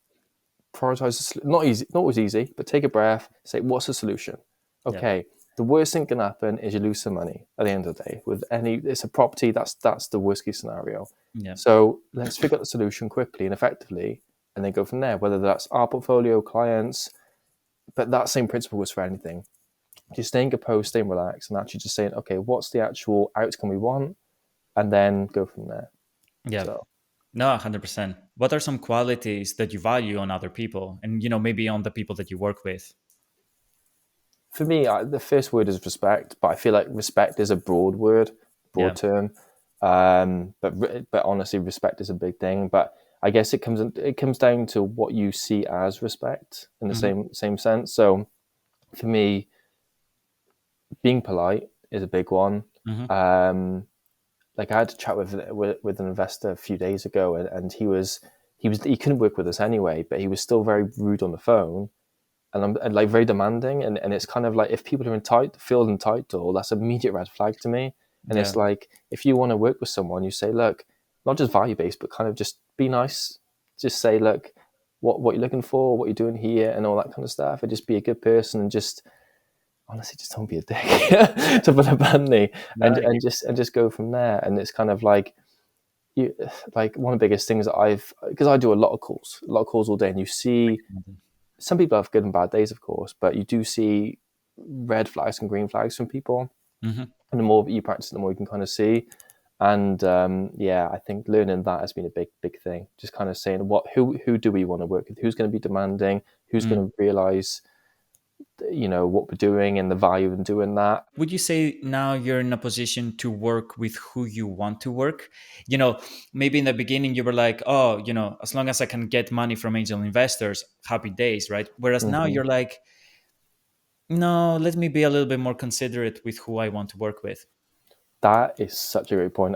B: Prioritize. Not easy, not always easy, but take a breath. Say, what's the solution?
A: Yeah.
B: Okay. The worst thing can happen is you lose some money at the end of the day. With it's a property. That's the worst case scenario.
A: Yeah.
B: So let's figure out the solution quickly and effectively, and then go from there. Whether that's our portfolio, clients, but that same principle was for anything. Just staying composed, staying relaxed, and actually just saying, okay, what's the actual outcome we want, and then go from there.
A: Yeah.
B: So
A: No, 100%. What are some qualities that you value on other people, and maybe on the people that you work with?
B: for me, the first word is respect, but I feel like respect is a broad word,
A: Yeah.
B: broad term. But honestly, respect is a big thing. But I guess it comes down to what you see as respect in the
A: Hmm.
B: same sense. So for me, being polite is a big one.
A: Hmm.
B: Um, like I had to chat with an investor a few days ago, and he couldn't work with us anyway, but he was still very rude on the phone, and like very demanding, and it's kind of like if people are feel entitled, that's an immediate red flag to me. And it's
A: Yeah.
B: like if you want to work with someone, you say, look, not just value based, but kind of just be nice. Just say, look, what you're looking for, what you're doing here, and all that kind of stuff, and just be a good person, and just honestly, just don't be a dick, to put it bluntly,
A: No, I get
B: and just go from there. And it's kind of like you, like one of the biggest things that because I do a lot of calls all day, and you see
A: it.
B: some people have good and bad days, of course, but you do see red flags and green flags from people.
A: Mhm.
B: And the more you practice, the more you can kind of see. And yeah, I think learning that has been a big thing. Just kind of saying who do we want to work with? Who's going to be demanding? Who's
A: Mm.
B: going to realize, what we're doing and the value in doing that?
A: Would you say now you're in a position to work with who you want to work? You know, maybe in the beginning you were like, oh, as long as I can get money from angel investors, happy days, right? Whereas now
B: Hmm.
A: you're like, no, let me be a little bit more considerate with who I want to work with.
B: That is such a great point.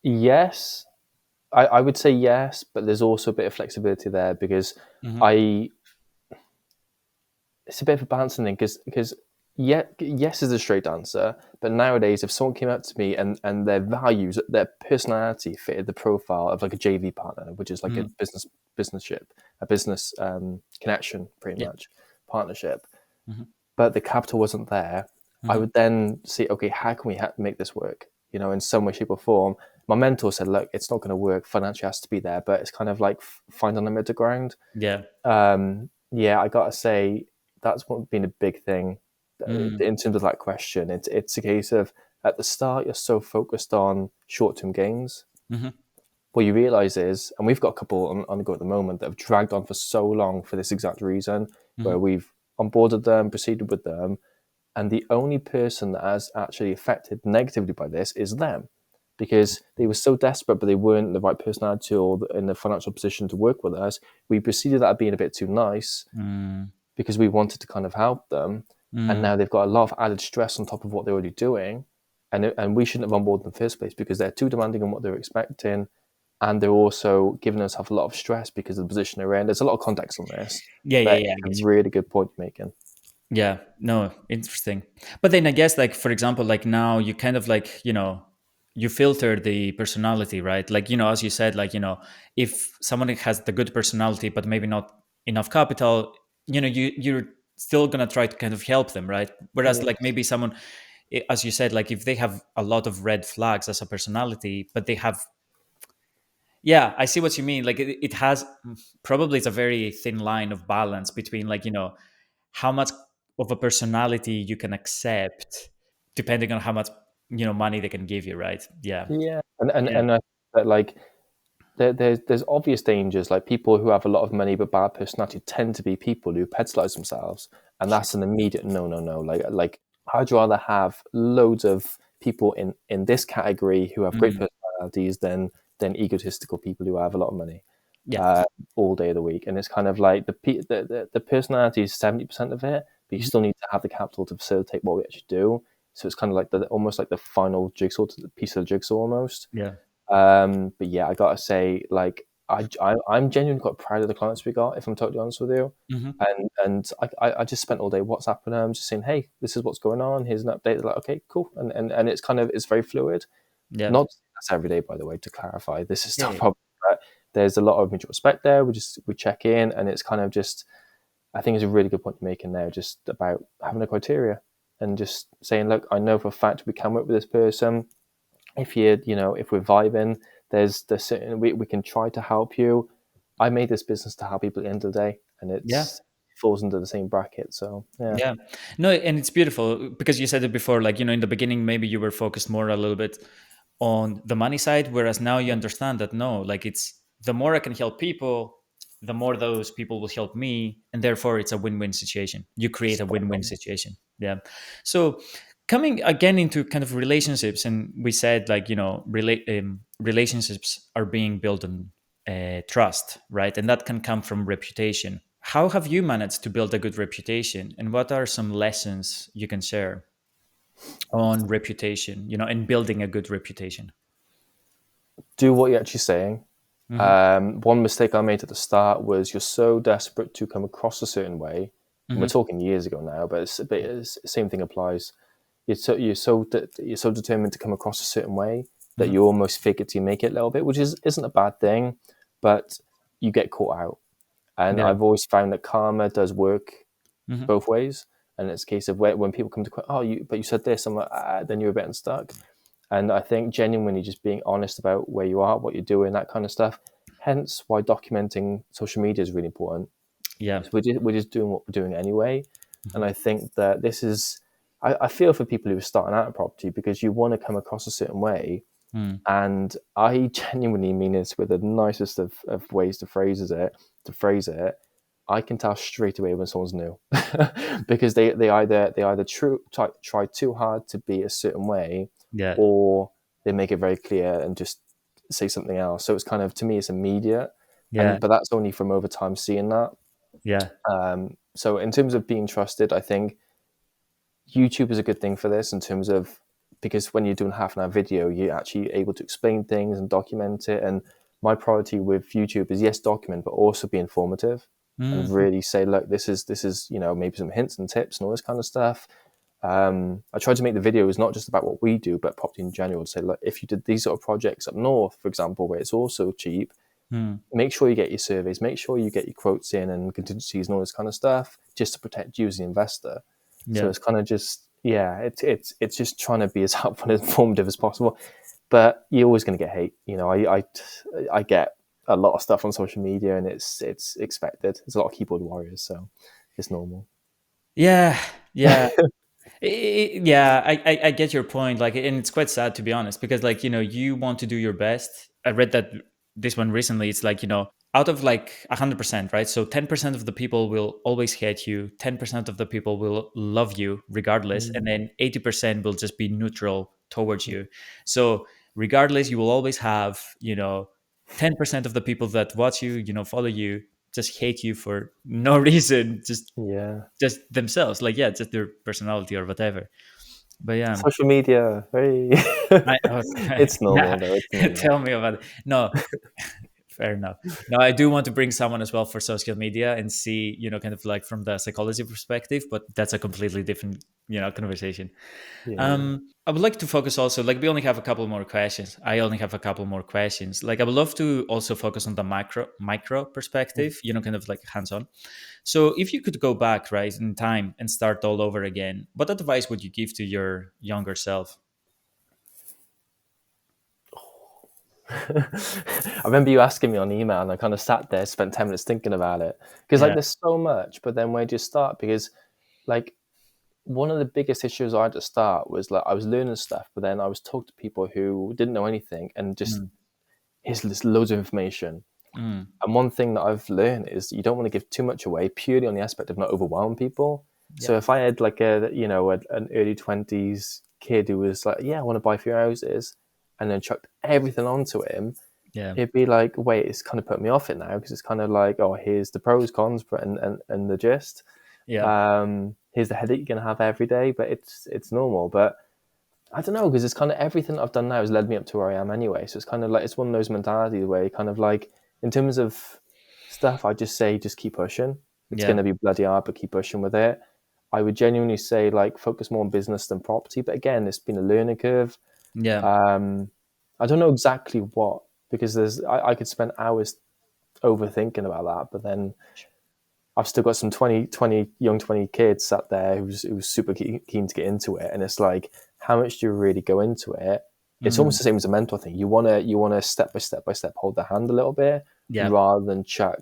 B: Yes, I would say yes, but there's also a bit of flexibility there because
A: Hmm.
B: I it's a bit of a balancing thing because yeah, yes is a straight answer, but nowadays if someone came up to me and their values, their personality fitted the profile of like a JV partner, which is like a
A: Hmm.
B: business a business connection, pretty
A: Yeah.
B: much partnership,
A: Hmm.
B: but the capital wasn't there, I
A: Hmm.
B: would then see, okay, how can we make this work? In some way, shape, or form. My mentor said, look, it's not going to work. Financially has to be there, but it's kind of like finding a middle ground.
A: Yeah.
B: Yeah, I gotta say that's what been a big thing
A: Mm.
B: in terms of that question. It's a case of at the start you're so focused on short term gains.
A: Hmm.
B: What you realize is, and we've got a couple on the go at the moment that have dragged on for so long for this exact reason,
A: Hmm.
B: where we've onboarded them, proceeded with them, and the only person that has actually affected negatively by this is them, because they were so desperate, but they weren't the right personality or in the financial position to work with us. We proceeded that being a bit too nice
A: Mm.
B: because we wanted to kind of help them, and
A: Mm.
B: now they've got a lot of added stress on top of what they're already doing, and we shouldn't have onboarded in the first place because they're too demanding on what they're expecting, and they're also giving themselves a lot of stress because of the position they're in. There's a lot of context on this,
A: Yeah, yeah,
B: but
A: yeah.
B: it's
A: I
B: a
A: get you.
B: really good point you're making.
A: Yeah, no, interesting. But then I guess, like, for example, like now you kind of like, you filter the personality, right? Like, as you said, like, if someone has the good personality, but maybe not enough capital, you're still going to try to kind of help them, right? Whereas like
B: Yes.
A: maybe someone, as you said, like if they have a lot of red flags as a personality, but they have, yeah, I see what you mean. Like it has, probably it's a very thin line of balance between like, how much of a personality you can accept depending on how much money they can give you, right? Yeah.
B: Yeah, and
A: Yeah.
B: and I, but like there's obvious dangers. Like people who have a lot of money but bad personality tend to be people who pedestalize themselves, and that's an immediate no, no, no. Like I'd rather have loads of people in this category who have great
A: Mm.
B: personalities than egotistical people who have a lot of money
A: Yeah.
B: uh, all day of the week. And it's kind of like the personality is 70% of it, but you
A: Mhm.
B: still need to have the capital to facilitate what we actually do. So it's kind of like almost like the final jigsaw piece of the jigsaw almost.
A: Yeah.
B: But yeah, I gotta say, like, I'm genuinely quite proud of the clients we got. If I'm totally honest with you,
A: Hmm.
B: and I just spent all day WhatsApping them, just saying, hey, this is what's going on. Here's an update. They're like, okay, cool, and it's kind of it's very fluid.
A: Yeah.
B: Not that's every day, by the way. To clarify, this is
A: Yeah.
B: still
A: Yeah.
B: probably, but there's a lot of mutual respect there. We check in, and it's kind of just I think it's a really good point you're making there, just about having a criteria and just saying, look, I know for a fact we can work with this person. If if we're vibing, there's certain we can try to help you. I made this business to help people at the end of the day, and
A: Yeah.
B: it falls into the same bracket. So yeah,
A: Yeah. No, and it's beautiful because you said it before, like, in the beginning, maybe you were focused more a little bit on the money side, whereas now you understand that no, like it's the more I can help people, the more those people will help me. And therefore it's a win-win situation. You create a
B: spot
A: win-win
B: on.
A: situation. Yeah. So coming again into kind of relationships, and we said like, relationships are being built on trust, right? And that can come from reputation. How have you managed to build a good reputation, and what are some lessons you can share on reputation, and building a good reputation?
B: Do what you're actually saying.
A: Hmm.
B: One mistake I made at the start was you're so desperate to come across a certain way, and we're
A: Hmm.
B: talking years ago now, but same thing applies. You're so determined to come across a certain way that
A: Hmm.
B: you almost fake it till you make it a little bit, which isn't a bad thing, but you get caught out. And
A: Yeah.
B: I've always found that karma does work
A: Hmm.
B: both ways. And it's a case of when people come to, oh, but you said this, I'm like, then you're a bit unstuck. And I think genuinely just being honest about where you are, what you're doing, that kind of stuff. Hence why documenting social media is really important.
A: Yeah.
B: So we're just doing what we're doing anyway.
A: Hmm.
B: And I think that this is, I feel for people who are starting out in property, because you want to come across a certain way.
A: Mm.
B: And I genuinely mean this with the nicest of ways to phrase it. I can tell straight away when someone's new because they either try too hard to be a certain way,
A: Yeah.
B: or they make it very clear and just say something else. So it's kind of, to me, it's immediate,
A: Yeah.
B: but that's only from over time seeing that.
A: Yeah.
B: So in terms of being trusted, I think YouTube is a good thing for this, in terms of, because when you're doing half an hour video, you're actually able to explain things and document it. And my priority with YouTube is, yes, document, but also be informative and
A: Mm.
B: really say, look, this is maybe some hints and tips and all this kind of stuff. I try to make the videos not just about what we do, but property in general, to say, look, if you did these sort of projects up north, for example, where it's also cheap,
A: Mm.
B: make sure you get your surveys, make sure you get your quotes in and contingencies and all this kind of stuff, just to protect you as the investor. So
A: Yeah.
B: it's kind of just, yeah, it's just trying to be as helpful and informative as possible. But you're always going to get hate. I get a lot of stuff on social media, and it's expected. There's a lot of keyboard warriors, so it's normal.
A: Yeah. Yeah. Yeah, I get your point. Like, and it's quite sad, to be honest, because like, you want to do your best. I read that this one recently. It's like, out of like 100%, right? So 10% of the people will always hate you. 10% of the people will love you regardless, and
B: Mm.
A: then 80% will just be neutral towards you. So regardless, you will always have 10% of the people that watch you, follow you, just hate you for no reason,
B: Yeah.
A: just themselves, like, yeah, just their personality or whatever. But yeah,
B: Social media, very.
A: okay.
B: It's
A: Yeah.
B: normal, though. It's normal.
A: Tell me about it. No, fair enough. No, I do want to bring someone as well for social media and see, kind of like from the psychology perspective, but that's a completely different, conversation.
B: Yeah.
A: I would like to focus also, like, we only have a couple more questions. I only have a couple more questions. Like, I would love to also focus on the micro perspective, kind of like hands-on. So if you could go back, right, in time and start all over again, what advice would you give to your younger self?
B: I remember you asking me on email, and I kind of sat there, spent 10 minutes thinking about it, because like
A: Yeah.
B: there's so much, but then where do you start? Because like one of the biggest issues I had to start was, like, I was learning stuff, but then I was talking to people who didn't know anything, and just,
A: Mm,
B: here's this loads of information.
A: mm,
B: And one thing that I've learned is you don't want to give too much away, purely on the aspect of not overwhelming people.
A: yeah.
B: So if I had like an early 20s kid who was like, yeah, I want to buy 3 houses, and then chucked everything onto him,
A: Yeah.
B: it'd be like, wait, it's kind of put me off it now, because it's kind of like, oh, here's the pros, cons, and the gist.
A: Yeah.
B: Here's the headache you're gonna have every day, but it's normal. But I don't know, because it's kind of everything I've done now has led me up to where I am anyway. So it's kind of like, it's one of those mentalities where you kind of like, in terms of stuff, I just say, just keep pushing. It's
A: Yeah.
B: going to be bloody hard, but keep pushing with it. I would genuinely say, like, focus more on business than property. But again, it's been a learning curve.
A: Yeah.
B: I don't know exactly what, because I could spend hours overthinking about that, but then I've still got some 20 kids sat there who's super keen to get into it. And it's like, how much do you really go into it? It's
A: Mm,
B: almost the same as a mentor thing. You wanna step by step hold their hand a little bit,
A: yeah.
B: rather than chuck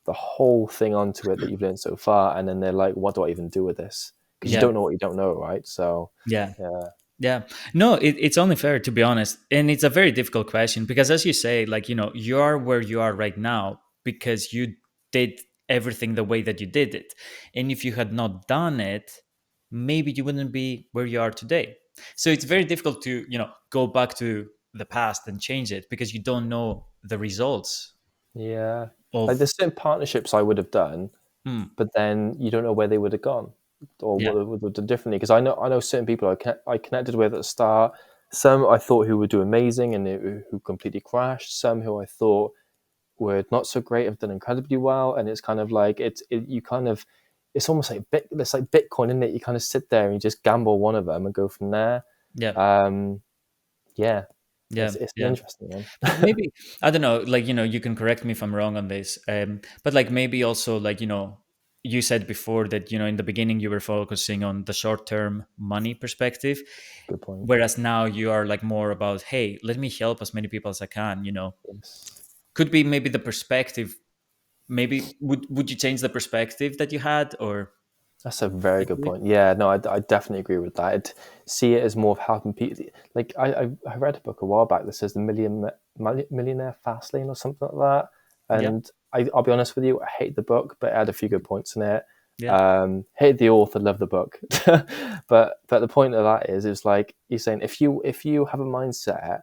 B: the whole thing onto it that you've learned so far, and then they're like, what do I even do with this? Because you
A: Yeah.
B: don't know what you don't know, right? So
A: Yeah.
B: yeah.
A: Yeah. No, it's only fair, to be honest. And it's a very difficult question because, as you say, like, you are where you are right now because you did everything the way that you did it. And if you had not done it, maybe you wouldn't be where you are today. So it's very difficult to, go back to the past and change it because you don't know the results
B: Yeah. Like,
A: of.
B: there's certain partnerships I would have done,
A: Mm,
B: but then you don't know where they would have gone, or
A: yeah.
B: what they would have done differently. Because I know certain people I connected with at the start. Some I thought who would do amazing, and who completely crashed. Some who I thought were not so great, have done incredibly well. And it's kind of like, you kind of, it's almost like it's like Bitcoin, isn't it? You kind of sit there and you just gamble one of them and go from there.
A: Yeah.
B: Um, yeah.
A: Yeah,
B: It's an
A: yeah.
B: interesting one.
A: Maybe, I don't know, like, you can correct me if I'm wrong on this, but like maybe also, like, you said before that, in the beginning you were focusing on the short term money perspective,
B: Good point.
A: whereas now you are like more about, hey, let me help as many people as I can.
B: Yes.
A: Could be maybe the perspective. Maybe would you change the perspective that you had, or
B: That's a very good
A: actually?
B: point. Yeah, no, I definitely agree with that. See it as more of helping people. Like I read a book a while back that says the Millionaire Fast Lane or something like that.
A: Yeah,
B: And I'll be honest with you, I hate the book, but it had a few good points in it.
A: yeah.
B: Hate the author, love the book. But the point of that is like you're saying, if you have a mindset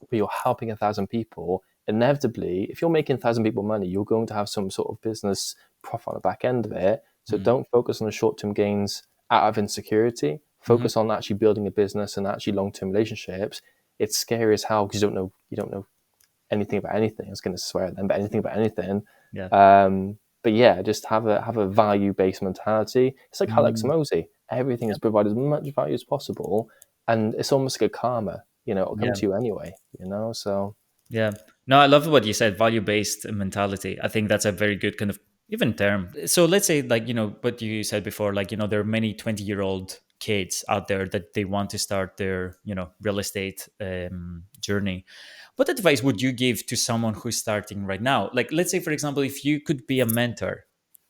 B: where you're helping 1,000 people, inevitably, if you're making 1,000 people money, you're going to have some sort of business profit on the back end of it. So
A: Mm-hmm.
B: don't focus on the short-term gains out of insecurity.
A: Mm-hmm.
B: Focus on actually building a business and actually long-term relationships. It's scary as hell because you don't know anything about anything. I was going to swear at them, but anything about anything.
A: Yeah.
B: But yeah, just have a value-based mentality. It's like Alex
A: Mm,
B: Mosey. Everything
A: yeah.
B: is provide as much value as possible, and it's almost like a karma. It'll come
A: Yeah.
B: to you anyway. So
A: Yeah. No, I love what you said, value based mentality. I think that's a very good kind of even term. So let's say, like, what you said before, like, there are many 20-year-old kids out there that they want to start their, real estate journey. What advice would you give to someone who's starting right now? Like, let's say, for example, if you could be a mentor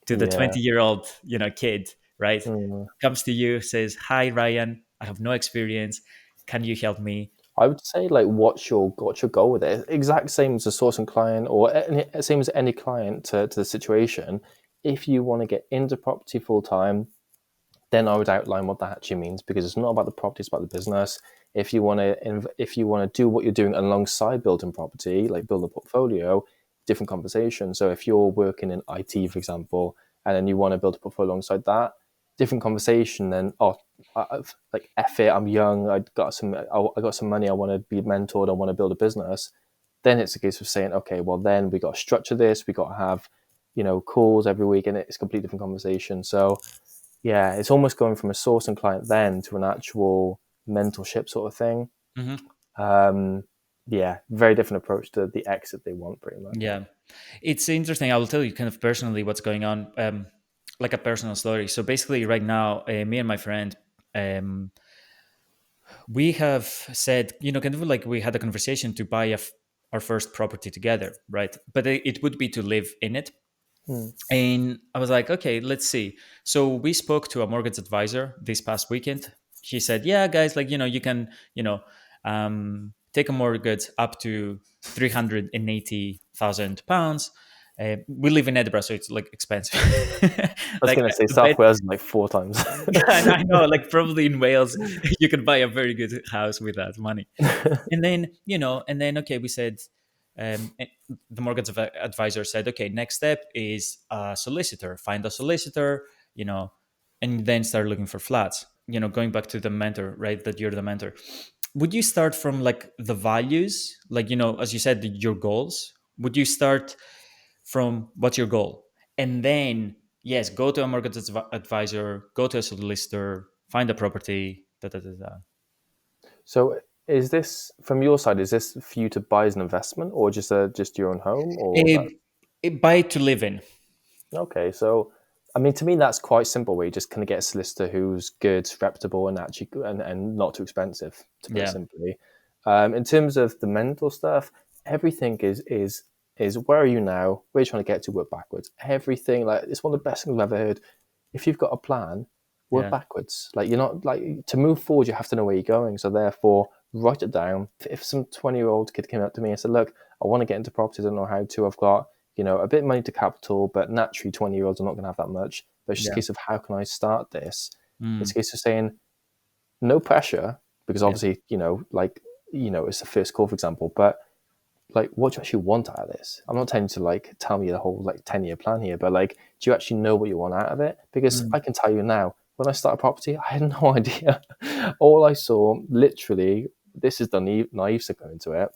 A: to the
B: yeah.
A: 20-year-old, kid, right?
B: Mm.
A: Comes to you, says, "Hi, Ryan, I have no experience. Can you help me?"
B: I would say like what's your goal with it? Exact same as a sourcing client or same as any client to the situation. If you want to get into property full time, then I would outline what that actually means because it's not about the property, it's about the business. If you want to do what you're doing alongside building property, like build a portfolio, different conversation. So if you're working in IT, for example, and then you want to build a portfolio alongside that, different conversation. Then like F it, I'm young, I got some money, I want to be mentored, I want to build a business. Then it's a case of saying, okay, well then we got to structure this, we got to have calls every week, and it's a completely different conversation. So yeah, it's almost going from a source and client then to an actual mentorship sort of thing.
A: Mm-hmm.
B: Um, yeah, very different approach to the exit they want, pretty much.
A: Yeah, it's interesting. I will tell you kind of personally what's going on, like a personal story. So basically, right now, me and my friend, um, we have said, kind of like we had a conversation to buy our first property together, right? But it would be to live in it.
B: Hmm.
A: And I was like, okay, let's see. So we spoke to a mortgage advisor this past weekend. He said, yeah, guys, like, you can, take a mortgage up to £380,000. We live in Edinburgh, so it's like expensive.
B: I was
A: Like,
B: going to say
A: I bet,
B: South Wales is like 4 times.
A: yeah, I know, like probably in Wales, you can buy a very good house with that money. And then okay, we said, the mortgage advisor said, okay, next step is a solicitor. Find a solicitor, you know, and then start looking for flats. Going back to the mentor, right? That you're the mentor. Would you start from like the values, like, as you said, your goals? Would you start from what's your goal, and then yes, go to a mortgage advisor, go to a solicitor, find a property, da da da da.
B: So is this from your side? Is this for you to buy as an investment, or just your own home, or that?
A: A buy to live in.
B: Okay, so I mean, to me, that's quite simple. Where you just kind of get a solicitor who's good, reputable, and actually and not too expensive, to put it
A: Yeah,
B: simply. In terms of the mental stuff, everything is where are you now? Where are you trying to get to? Work backwards. Everything, like, it's one of the best things I've ever heard. If you've got a plan, work
A: yeah,
B: backwards. Like, you're not like, to move forward, you have to know where you're going. So therefore, write it down. If some 20-year-old kid came up to me and said, "Look, I want to get into property, I don't know how to. I've got a bit of money to capital, but naturally 20-year-olds are not going to have that much. But it's just a
A: yeah,
B: case of how can I start this? It's
A: mm,
B: a case of saying no pressure, because
A: yeah,
B: obviously, it's the first call, for example, but like, what do you actually want out of this? I'm not telling you to like tell me the whole like 10-year plan here, but like, do you actually know what you want out of it? Because
A: mm,
B: I can tell you now, when I started property, I had no idea. All I saw, literally, this is the naive side going into it,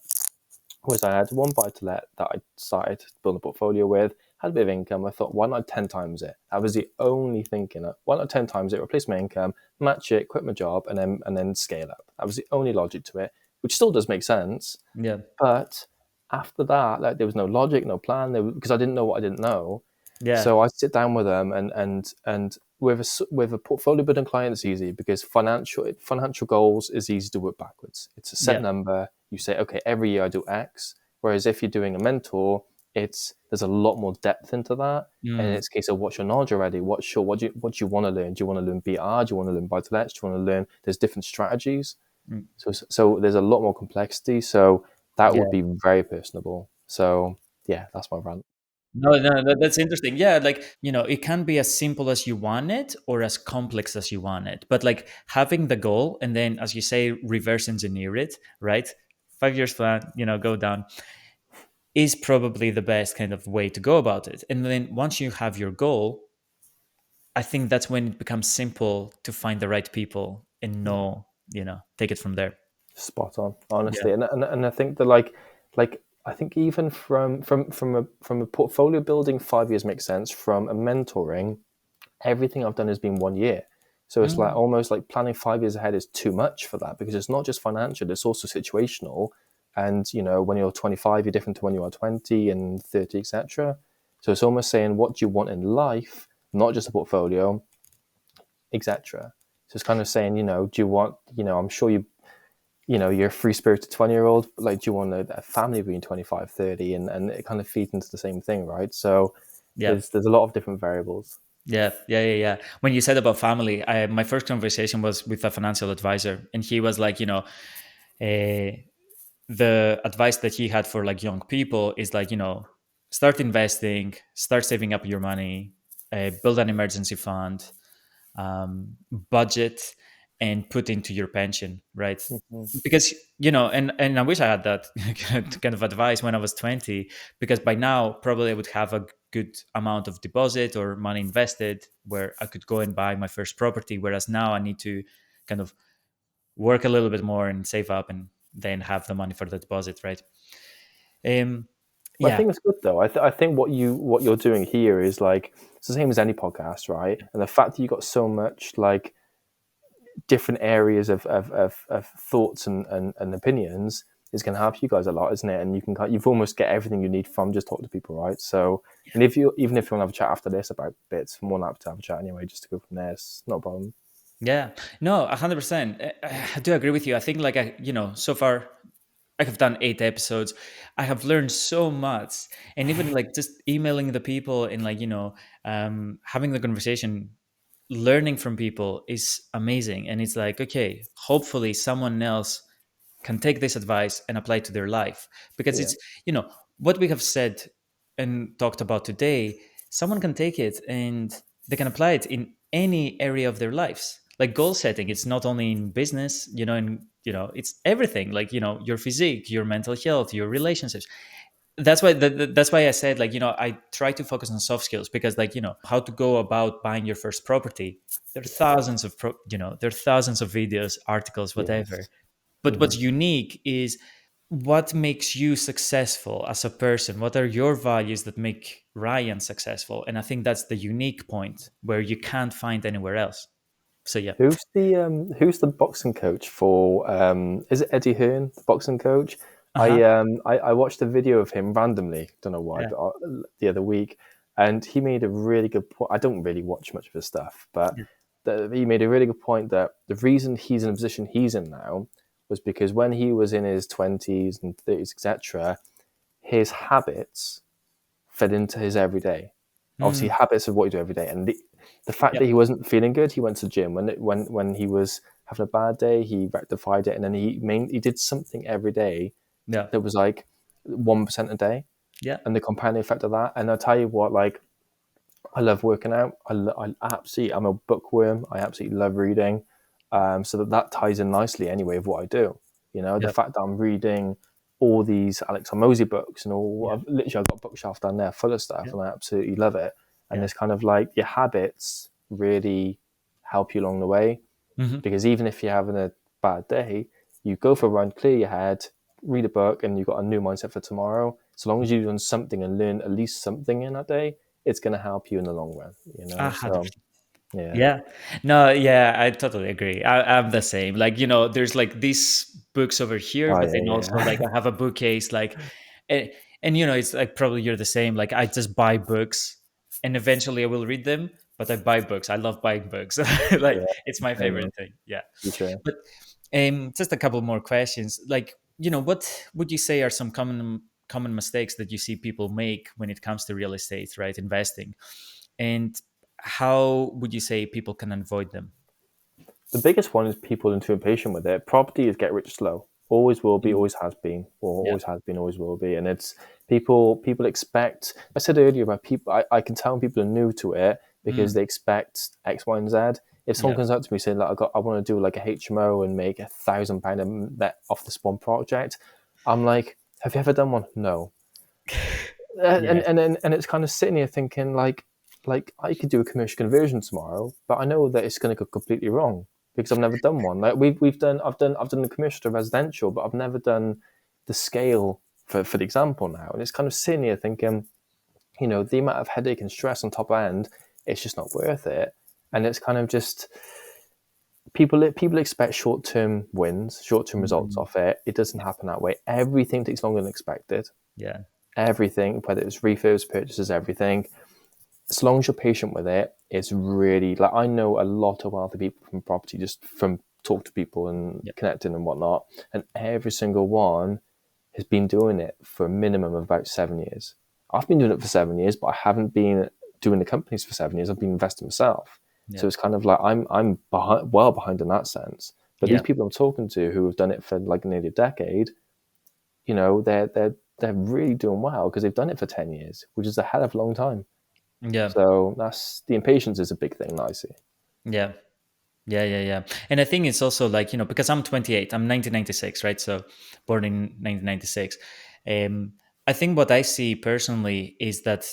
B: was I had one buy to let that I started building a portfolio with, had a bit of income. I thought, why not 10 times it? That was the only thinking. Why not 10 times it, replace my income, match it, quit my job, and then scale up. That was the only logic to it. which still does make sense.
A: Yeah.
B: But after that, like there was no logic, no plan, because I didn't know what I didn't know.
A: Yeah.
B: So I sit down with them, and with a portfolio building client, it's easy because financial goals is easy to work backwards. It's a set
A: Yeah.
B: number. You say, okay, every year I do X. Whereas if you're doing a mentor, there's a lot more depth into that. And
A: Mm.
B: it's a case of what's your knowledge already? What do you want to learn? Do you want to learn BR? Do you want to learn buy to let? Do you want to learn? There's different strategies.
A: Mm.
B: So there's a lot more complexity. So that would
A: Yeah.
B: be very personable. So yeah, that's my rant.
A: No, no, that's interesting. Yeah, like, it can be as simple as you want it or as complex as you want it. But like having the goal and then, as you say, reverse engineer it, right? 5 years plan, go down is probably the best kind of way to go about it. And then once you have your goal, I think that's when it becomes simple to find the right people and
B: Yeah.
A: take it from there.
B: Spot on,
A: Yeah.
B: honestly, and I think that like I think even from a portfolio building, 5 years makes sense. From a mentoring, everything I've done has been 1 year, so it's like
A: Mm.
B: almost like planning 5 years ahead is too much for that because it's not just financial; it's also situational. And when you're 25, you're different to when you are 20 and 30, etc. So it's almost saying what do you want in life, not just a portfolio, etc. So it's kind of saying, do you want, I'm sure you're a free spirited 20-year-old, but like, do you want a family between 25, 30? And it kind of feeds into the same thing, right? So
A: Yeah.
B: there's a lot of different variables.
A: Yeah, yeah, yeah, yeah. When you said about family, my first conversation was with a financial advisor, and he was like, the advice that he had for like young people is like, start investing, start saving up your money, build an emergency fund, budget, and put into your pension, right?
B: Mhm.
A: Because and I wish I had that kind of advice when I was 20, because by now probably I would have a good amount of deposit or money invested where I could go and buy my first property, whereas now I need to kind of work a little bit more and save up and then have the money for the deposit, right? um
B: Well, I
A: yeah.
B: think it's good though. I think what you're doing here is like it's the same as any podcast, right? And the fact that you got so much like different areas of thoughts and opinions is going to help you guys a lot, isn't it? And you've almost get everything you need from just talking to people, right? So, and even if you want to have a chat after this about bits, I'm more than happy to have a chat anyway, just to go from there. It's not a problem.
A: Yeah, no, 100%. I do agree with you. I think like so far I have done 8 episodes. I have learned so much, and even like just emailing the people and like having the conversation, learning from people is amazing. And it's like, okay, hopefully someone else can take this advice and apply it to their life, because
B: Yeah,
A: it's what we have said and talked about today. Someone can take it and they can apply it in any area of their lives. Like goal setting, it's not only in business, and it's everything, like your physique, your mental health, your relationships. That's why I said, like, I try to focus on soft skills, because like how to go about buying your first property. There are thousands of there are thousands of videos, articles, whatever.
B: yes.
A: But
B: Hmm.
A: what's unique is what makes you successful as a person. What are your values that make Ryan successful? And I think that's the unique point where you can't find anywhere else. So yeah.
B: Who's the boxing coach for? Is it Eddie Hearn, the boxing coach?
A: Uh-huh.
B: I watched a video of him randomly. Don't know why,
A: Yeah.
B: but the other week, and he made a really good point. I don't really watch much of his stuff, but
A: Yeah.
B: he made a really good point that the reason he's in the position he's in now was because when he was in his 20s and 30s, etc., his habits fed into his everyday. Obviously,
A: Mm,
B: habits of what you do every day, and the fact
A: yeah.
B: that he wasn't feeling good, he went to the gym. When he was having a bad day, he rectified it, and then he did something every day
A: Yeah.
B: that was like 1% a day,
A: Yeah.
B: and the compounding effect of that. And I'll tell you what, like I love working out. I'm a bookworm. I absolutely love reading. So that ties in nicely anyway of what I do. The
A: Yeah.
B: fact that I'm reading all these Alex Hormozy books and all,
A: Yeah.
B: I've got a bookshelf down there full of stuff,
A: Yeah.
B: and I absolutely love it. And
A: Yeah.
B: it's kind of like your habits really help you along the way,
A: Hmm.
B: because even if you're having a bad day, you go for a run, clear your head, read a book, and you've got a new mindset for tomorrow. So long as you've done something and learn at least something in that day, it's going to help you in the long run. So
A: 100%.
B: yeah,
A: Yeah. No, yeah, I totally agree. I'm the same. Like, there's like this books over here,
B: Oh
A: but then
B: yeah,
A: also like
B: yeah.
A: I have a bookcase, like, and it's like probably you're the same. Like I just buy books, and eventually I will read them. But I buy books. I love buying books. Like
B: Yeah,
A: it's my
B: same man.
A: favorite thing. Yeah.
B: For sure.
A: But just a couple more questions. Like, what would you say are some common mistakes that you see people make when it comes to real estate, right? Investing, and how would you say people can avoid them?
B: The biggest one is people are too impatient with it. Property is get rich slow. Always will be,
A: Mm,
B: always has been, or
A: yeah.
B: always has been, always will be. And it's people expect. I said earlier about people. I can tell when people are new to it because
A: Mm,
B: they expect X, Y, and Z. If someone
A: yeah.
B: comes up to me saying like I want to do like a HMO and make £1,000 off this one project, I'm like, have you ever done one? No.
A: Yeah.
B: And it's kind of sitting here thinking like I could do a commercial conversion tomorrow, but I know that it's going to go completely wrong because I've never done one. Like we've done, I've done the commercial to residential, but I've never done the scale for the example now, and it's kind of sitting here thinking, the amount of headache and stress on top end, it's just not worth it, and it's kind of just people expect short term wins, short term results
A: Mm,
B: off it. It doesn't happen that way. Everything takes longer than expected.
A: yeah.
B: Everything, whether it's refurbs, purchases, everything, as long as you're patient with it, it's really like I know a lot of wealthy people from property just from talk to people and
A: Yeah.
B: connecting and whatnot, and every single one has been doing it for a minimum of about 7 years. I've been doing it for 7 years, but I haven't been doing the companies for 7 years. I've been investing myself,
A: Yeah.
B: so it's kind of like I'm behind, well behind in that sense. But these
A: Yeah.
B: people I'm talking to who have done it for like nearly a decade, they're really doing well because they've done it for 10 years, which is a hell of a long time.
A: Yeah.
B: So that's the impatience is a big thing that I see.
A: Yeah. Yeah, yeah, yeah. And I think it's also like, because I'm 28, I'm 1996, right? So born in 1996. Um, I think what I see personally is that,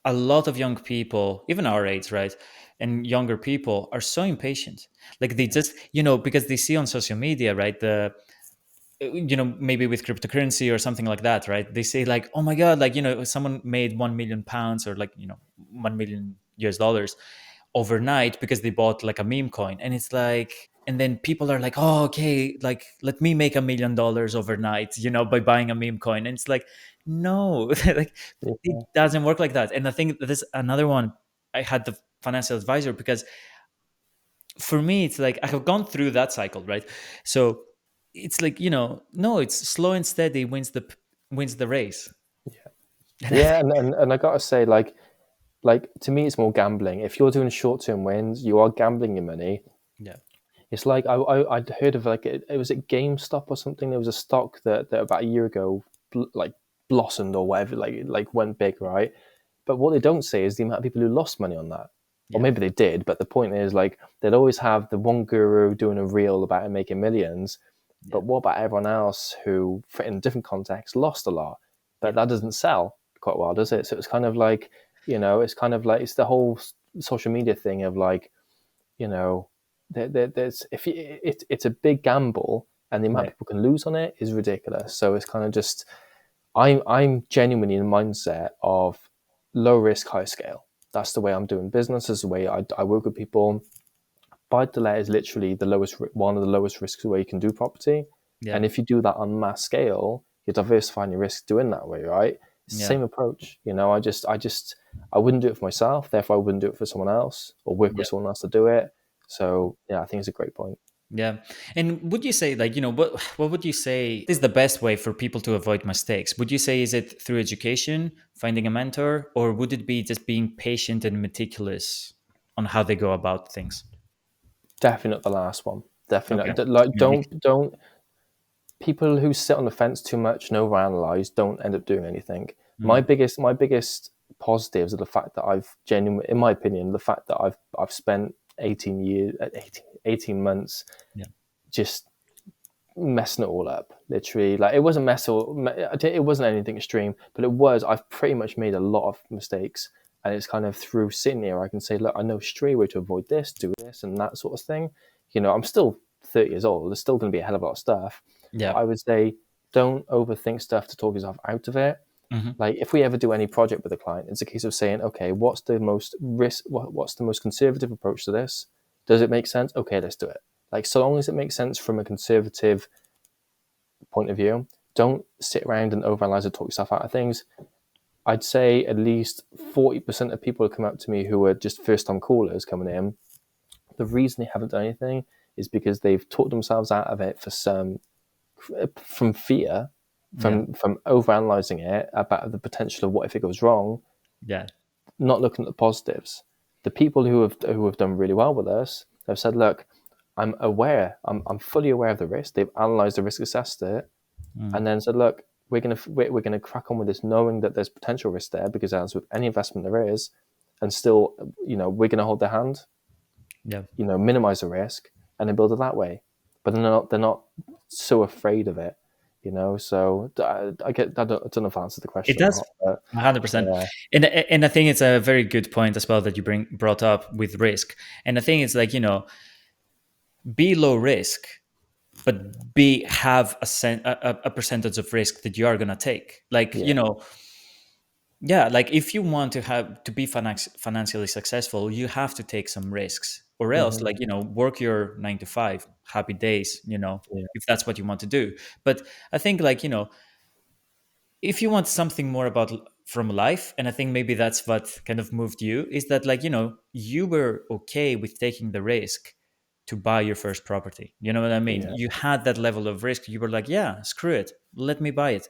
A: a lot of young people, even our age, right? And younger people are so impatient. Like they just, because they see on social media, right? Maybe with cryptocurrency or something like that, right? They say like, oh my God, like, someone made 1 million pounds or like, 1 million US dollars overnight because they bought like a meme coin. And it's like, and then people are like, oh, okay, like let me make $1 million overnight, by buying a meme coin. And it's like, no, like it
B: Yeah,
A: doesn't work like that. And I think this another one. I had the financial advisor because for me it's like I have gone through that cycle, right? So it's like, no, it's slow and steady wins the race. And I
B: yeah,
A: think,
B: and I gotta say, like to me, it's more gambling. If you're doing short term wins, you are gambling your money.
A: yeah,
B: It's like I'd heard of like it was at GameStop or something. There was a stock that about a year ago like blossomed or whatever, like went big, right? But what they don't say is the amount of people who lost money on that. Or
A: yeah,
B: maybe they did, but the point is like they'd always have the one guru doing a reel about it making millions.
A: yeah,
B: But what about everyone else who, in a different context, lost a lot?
A: yeah,
B: But that doesn't sell quite well, does it? So it's kind of like, it's kind of like it's the whole social media thing of like, you know, there's if you, it's a big gamble, and the amount
A: right,
B: people can lose on it is ridiculous. So it's kind of just I'm genuinely in the mindset of low risk, high scale. That's the way I'm doing business. Is the way I work with people. Buy to let is literally one of the lowest risks where you can do property.
A: yeah,
B: And if you do that on mass scale, you're diversifying your risk doing that way, right? It's the
A: yeah,
B: same approach. I wouldn't do it for myself. Therefore, I wouldn't do it for someone else or work
A: yeah,
B: with someone else to do it. So yeah, I think it's a great point.
A: yeah. And would you say like, what would you say is the best way for people to avoid mistakes? Would you say is it through education, finding a mentor, or would it be just being patient and meticulous on how they go about things?
B: Definitely not the last one.
A: Okay.
B: Definitely not. Like
A: Yeah,
B: don't people who sit on the fence too much, never analyze, don't end up doing anything. My
A: mm,
B: biggest positives are the fact that I've genuinely, in my opinion, the fact that I've spent 18 years, 18 months
A: yeah,
B: just messing it all up. Literally, like it wasn't it wasn't anything extreme, but it was. I've pretty much made a lot of mistakes, and it's kind of through sitting here I can say, look, I know straight away to avoid this, do this, and that sort of thing. I'm still 30 years old. There's still going to be a hell of a lot of stuff, but
A: yeah,
B: I would say don't overthink stuff to talk yourself out of it.
A: hmm,
B: Like if we ever do any project with a client, it's a case of saying, okay, what's the most risk? What's the most conservative approach to this? Does it make sense? Okay, let's do it. Like so long as it makes sense from a conservative point of view. Don't sit around and overanalyze and talk yourself out of things. I'd say at least 40% of people who come up to me who are just first time callers coming in, the reason they haven't done anything is because they've talked themselves out of it from fear,
A: Yeah.
B: from overanalyzing it about the potential of what if it goes wrong,
A: Yeah.
B: not looking at the positives. The people who have done really well with us have said, look, I'm aware, I'm fully aware of the risk. They've analyzed the risk, assessed it,
A: Mm.
B: and then said, look, we're gonna crack on with this, knowing that there's potential risk there, because as with any investment there is, and still, we're gonna hold their hand,
A: Yeah.
B: minimize the risk, and then build it that way. But they're not so afraid of it, So I don't know if I answered the
A: It
B: question or
A: does.
B: not, but
A: 100%.
B: yeah,
A: And I think it's a very good point as well that you brought up with risk. And I think it's like, be low risk, but have a percentage of risk that you are gonna take. Like,
B: yeah,
A: yeah, like if you want to be financially successful, you have to take some risks, or else,
B: hmm
A: like, work your 9 to 5, happy days,
B: yeah,
A: if that's what you want to do. But I think, like, if you want something more about from life, and I think maybe that's what kind of moved you, is that, like, you were okay with taking the risk to buy your first property. You know what I mean?
B: yeah.
A: You had that level of risk. You were like, yeah, screw it, let me buy it.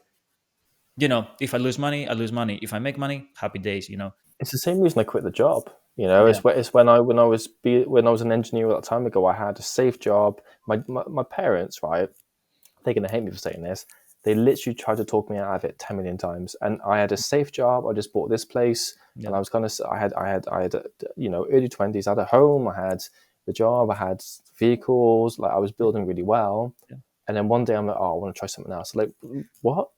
A: If I lose money, I lose money. If I make money, happy days.
B: It's the same reason I quit the job.
A: Yeah.
B: It's when I was an engineer a long time ago. I had a safe job. My parents, right? They're gonna hate me for saying this. They literally tried to talk me out of it 10 million times. And I had a safe job. I just bought this place,
A: Yeah.
B: and I was kind of. I had early 20s. I had a home. I had the job. I had vehicles. Like I was building really well.
A: Yeah.
B: And then one day I'm like, oh, I want to try something else. Like, what?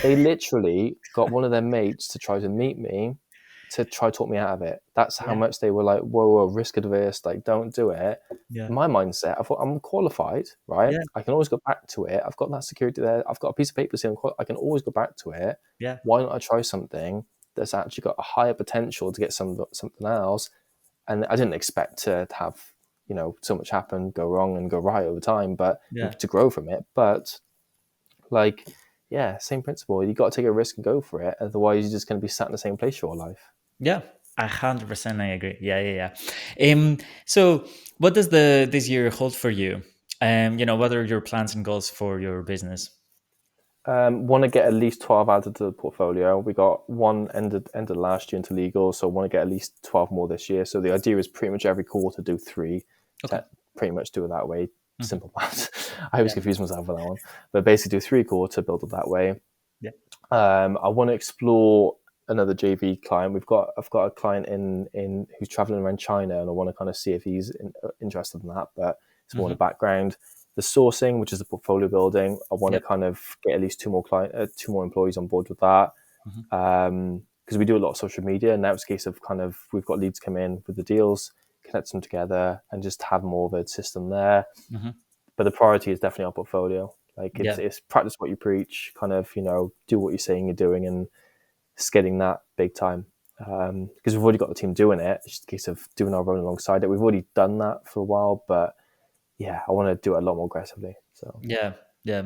B: They literally got one of their mates to try to meet me, to try to talk me out of it. That's how
A: Yeah.
B: much they were like, whoa, risk adverse, like, don't do it.
A: Yeah.
B: My mindset, I thought, I'm qualified, right?
A: Yeah.
B: I can always go back to it. I've got that security there. I've got a piece of paper saying I can always go back to it.
A: Yeah.
B: Why not I try something that's actually got a higher potential to get something else? And I didn't expect to have, so much happen, go wrong and go right over time, but
A: Yeah.
B: to grow from it. But like, yeah, same principle. You got to take a risk and go for it. Otherwise, you're just going to be sat in the same place your whole life.
A: Yeah. 100%, I agree. Yeah. Yeah. Yeah. So what does this year hold for you? What are your plans and goals for your business?
B: Want to get at least 12 added to the portfolio. We got one ended last year into legal, so want to get at least 12 more this year. So the idea is pretty much every quarter do three,
A: Okay.
B: to pretty much do it that way.
A: Hmm.
B: Simple maths. I always
A: Yeah.
B: confuse myself with that one, but basically do three quarter, build it that way.
A: Yeah.
B: I want to explore another JV client. I've got a client in who's traveling around China, and I want to kind of see if he's interested in that. But it's more in
A: Hmm.
B: the background. The sourcing, which is the portfolio building, I want to
A: Yep.
B: kind of get at least two more employees on board with that.
A: Hmm.
B: Because we do a lot of social media, and now it's a case of kind of we've got leads come in with the deals, connect them together, and just have more of a system there.
A: Hmm.
B: But the priority is definitely our portfolio. Like
A: Yeah.
B: it's practice what you preach, kind of do what you're saying you're doing, and scaling that big time. Because we've already got the team doing it. It's just a case of doing our role alongside it. We've already done that for a while, but yeah, I want to do it a lot more aggressively. So
A: Yeah. Yeah.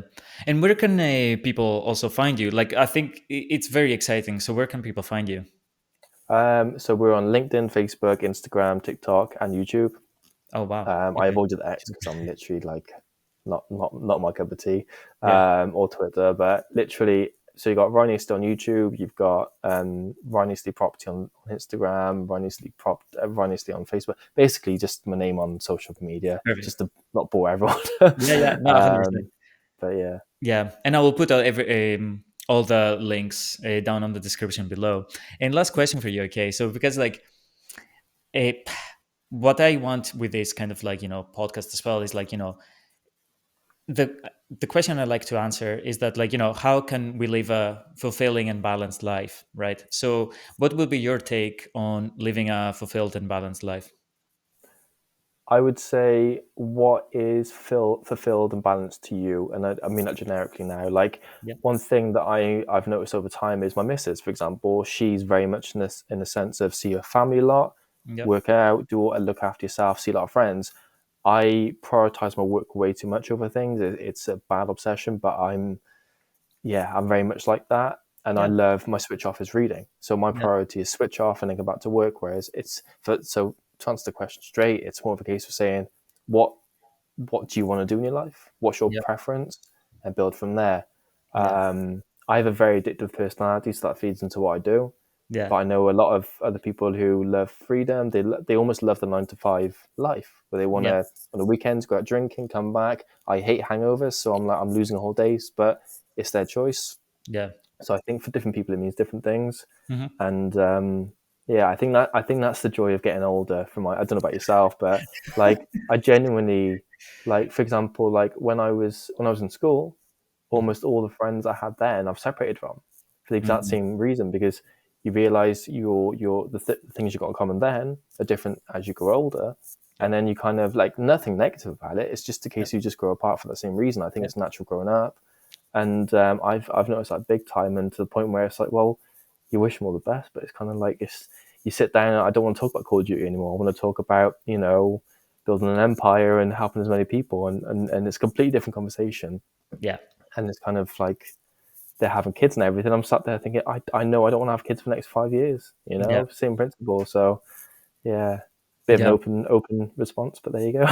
A: And where can people also find you? Like, I think it's very exciting. So where can people find you?
B: so we're on LinkedIn, Facebook, Instagram, TikTok, and YouTube.
A: Oh, wow.
B: I
A: Okay.
B: avoided X because I'm literally like not my cup of tea,
A: Yeah.
B: or Twitter, but literally. So you got Ryan Easley on YouTube, you've got Ryan Easley Property on Instagram, Ryan Easley on Facebook. Basically, just my name on social media,
A: Perfect.
B: just to not bore everyone.
A: Yeah. Yeah. No, 100%.
B: um, but yeah,
A: Yeah, and I will put all the links down on the description below. And last question for you, okay? So because, like, eh, what I want with this kind of, like, podcast as well is, like, the the question I like to answer is that, like, how can we live a fulfilling and balanced life, right? So what would be your take on living a fulfilled and balanced life?
B: I would say what is fulfilled and balanced to you, and I mean that generically now. Like
A: Yeah.
B: one thing that I've noticed over time is my missus, for example. She's very much in the sense of see her family a lot,
A: Yep.
B: work out, look after yourself, see a lot of friends. I prioritize my work way too much over things. It's a bad obsession, but I'm very much like that. And I
A: Yeah.
B: love my switch off is reading. So my
A: Yeah.
B: priority is switch off and then go back to work. Whereas so to answer the question straight, it's more of a case of saying, what what do you want to do in your life? What's your
A: Yeah.
B: preference? And build from there.
A: Yeah.
B: I have a very addictive personality, so that feeds into what I do.
A: Yeah.
B: But I know a lot of other people who love freedom. They almost love the 9 to 5 life, where they want
A: Yeah.
B: to on the weekends go out drinking, come back. I hate hangovers, so I'm losing a whole day, but it's their choice.
A: Yeah.
B: So I think for different people it means different things,
A: Hmm.
B: and yeah, I think that's the joy of getting older. I don't know about yourself, but like I genuinely like, for example, like when I was in school, almost all the friends I had then I've separated from for the exact
A: Hmm.
B: same reason, because you realize the things you got in common then are different as you grow older,
A: Yeah.
B: and then you kind of like nothing negative about it. It's just a
A: Yeah.
B: case you just grow apart for the same reason. I think
A: Yeah.
B: it's natural growing up, and I've noticed that big time, and to the point where it's like, well, you wish them all the best, but it's kind of like it's you sit down and I don't want to talk about Call of Duty anymore. I want to talk about building an empire and helping as many people, and it's a completely different conversation,
A: Yeah.
B: and it's kind of like they're having kids and everything. I'm sat there thinking, I know I don't want to have kids for the next 5 years.
A: Yeah.
B: Same principle. So yeah, bit of an
A: Yeah.
B: open response, but there you go.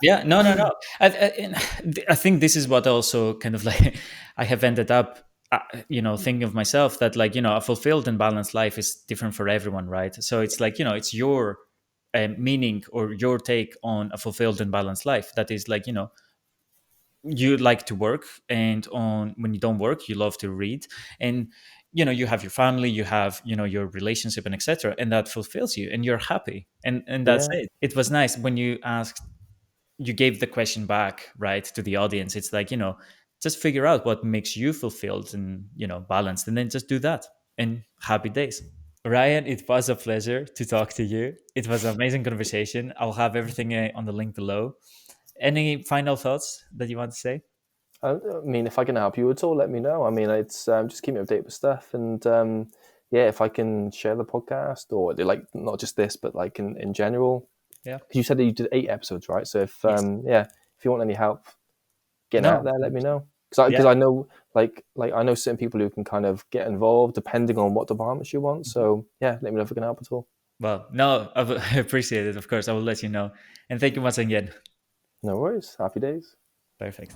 A: Yeah, no, no, no. I think this is what also kind of like I have ended up, thinking of myself that like a fulfilled and balanced life is different for everyone, right? So it's like it's your meaning or your take on a fulfilled and balanced life. That is like you like to work, and on when you don't work, you love to read, and you have your family, you have your relationship and etc. And that fulfills you, and you're happy, and that's
B: Yeah,
A: it. It was nice when you asked you gave the question back right to the audience. It's like just figure out what makes you fulfilled and balanced, and then just do that, and happy days. Ryan, it was a pleasure to talk to you. It was an amazing conversation. I'll have everything on the link below. Any final thoughts that you want to say?
B: I mean, if I can help you at all, let me know. I mean, it's just keep me updated with stuff, and yeah, if I can share the podcast or like not just this, but like in general,
A: Yeah.
B: because you said that you did 8 episodes, right? So if
A: Yes.
B: if you want any help getting out
A: No.
B: there, let me know. Because
A: Yeah.
B: I know like I know certain people who can kind of get involved depending on what departments you want. So yeah, let me know if I can help at all.
A: Well, no, I appreciate it. Of course, I will let you know. And thank you once again.
B: No worries. Happy days.
A: Perfect.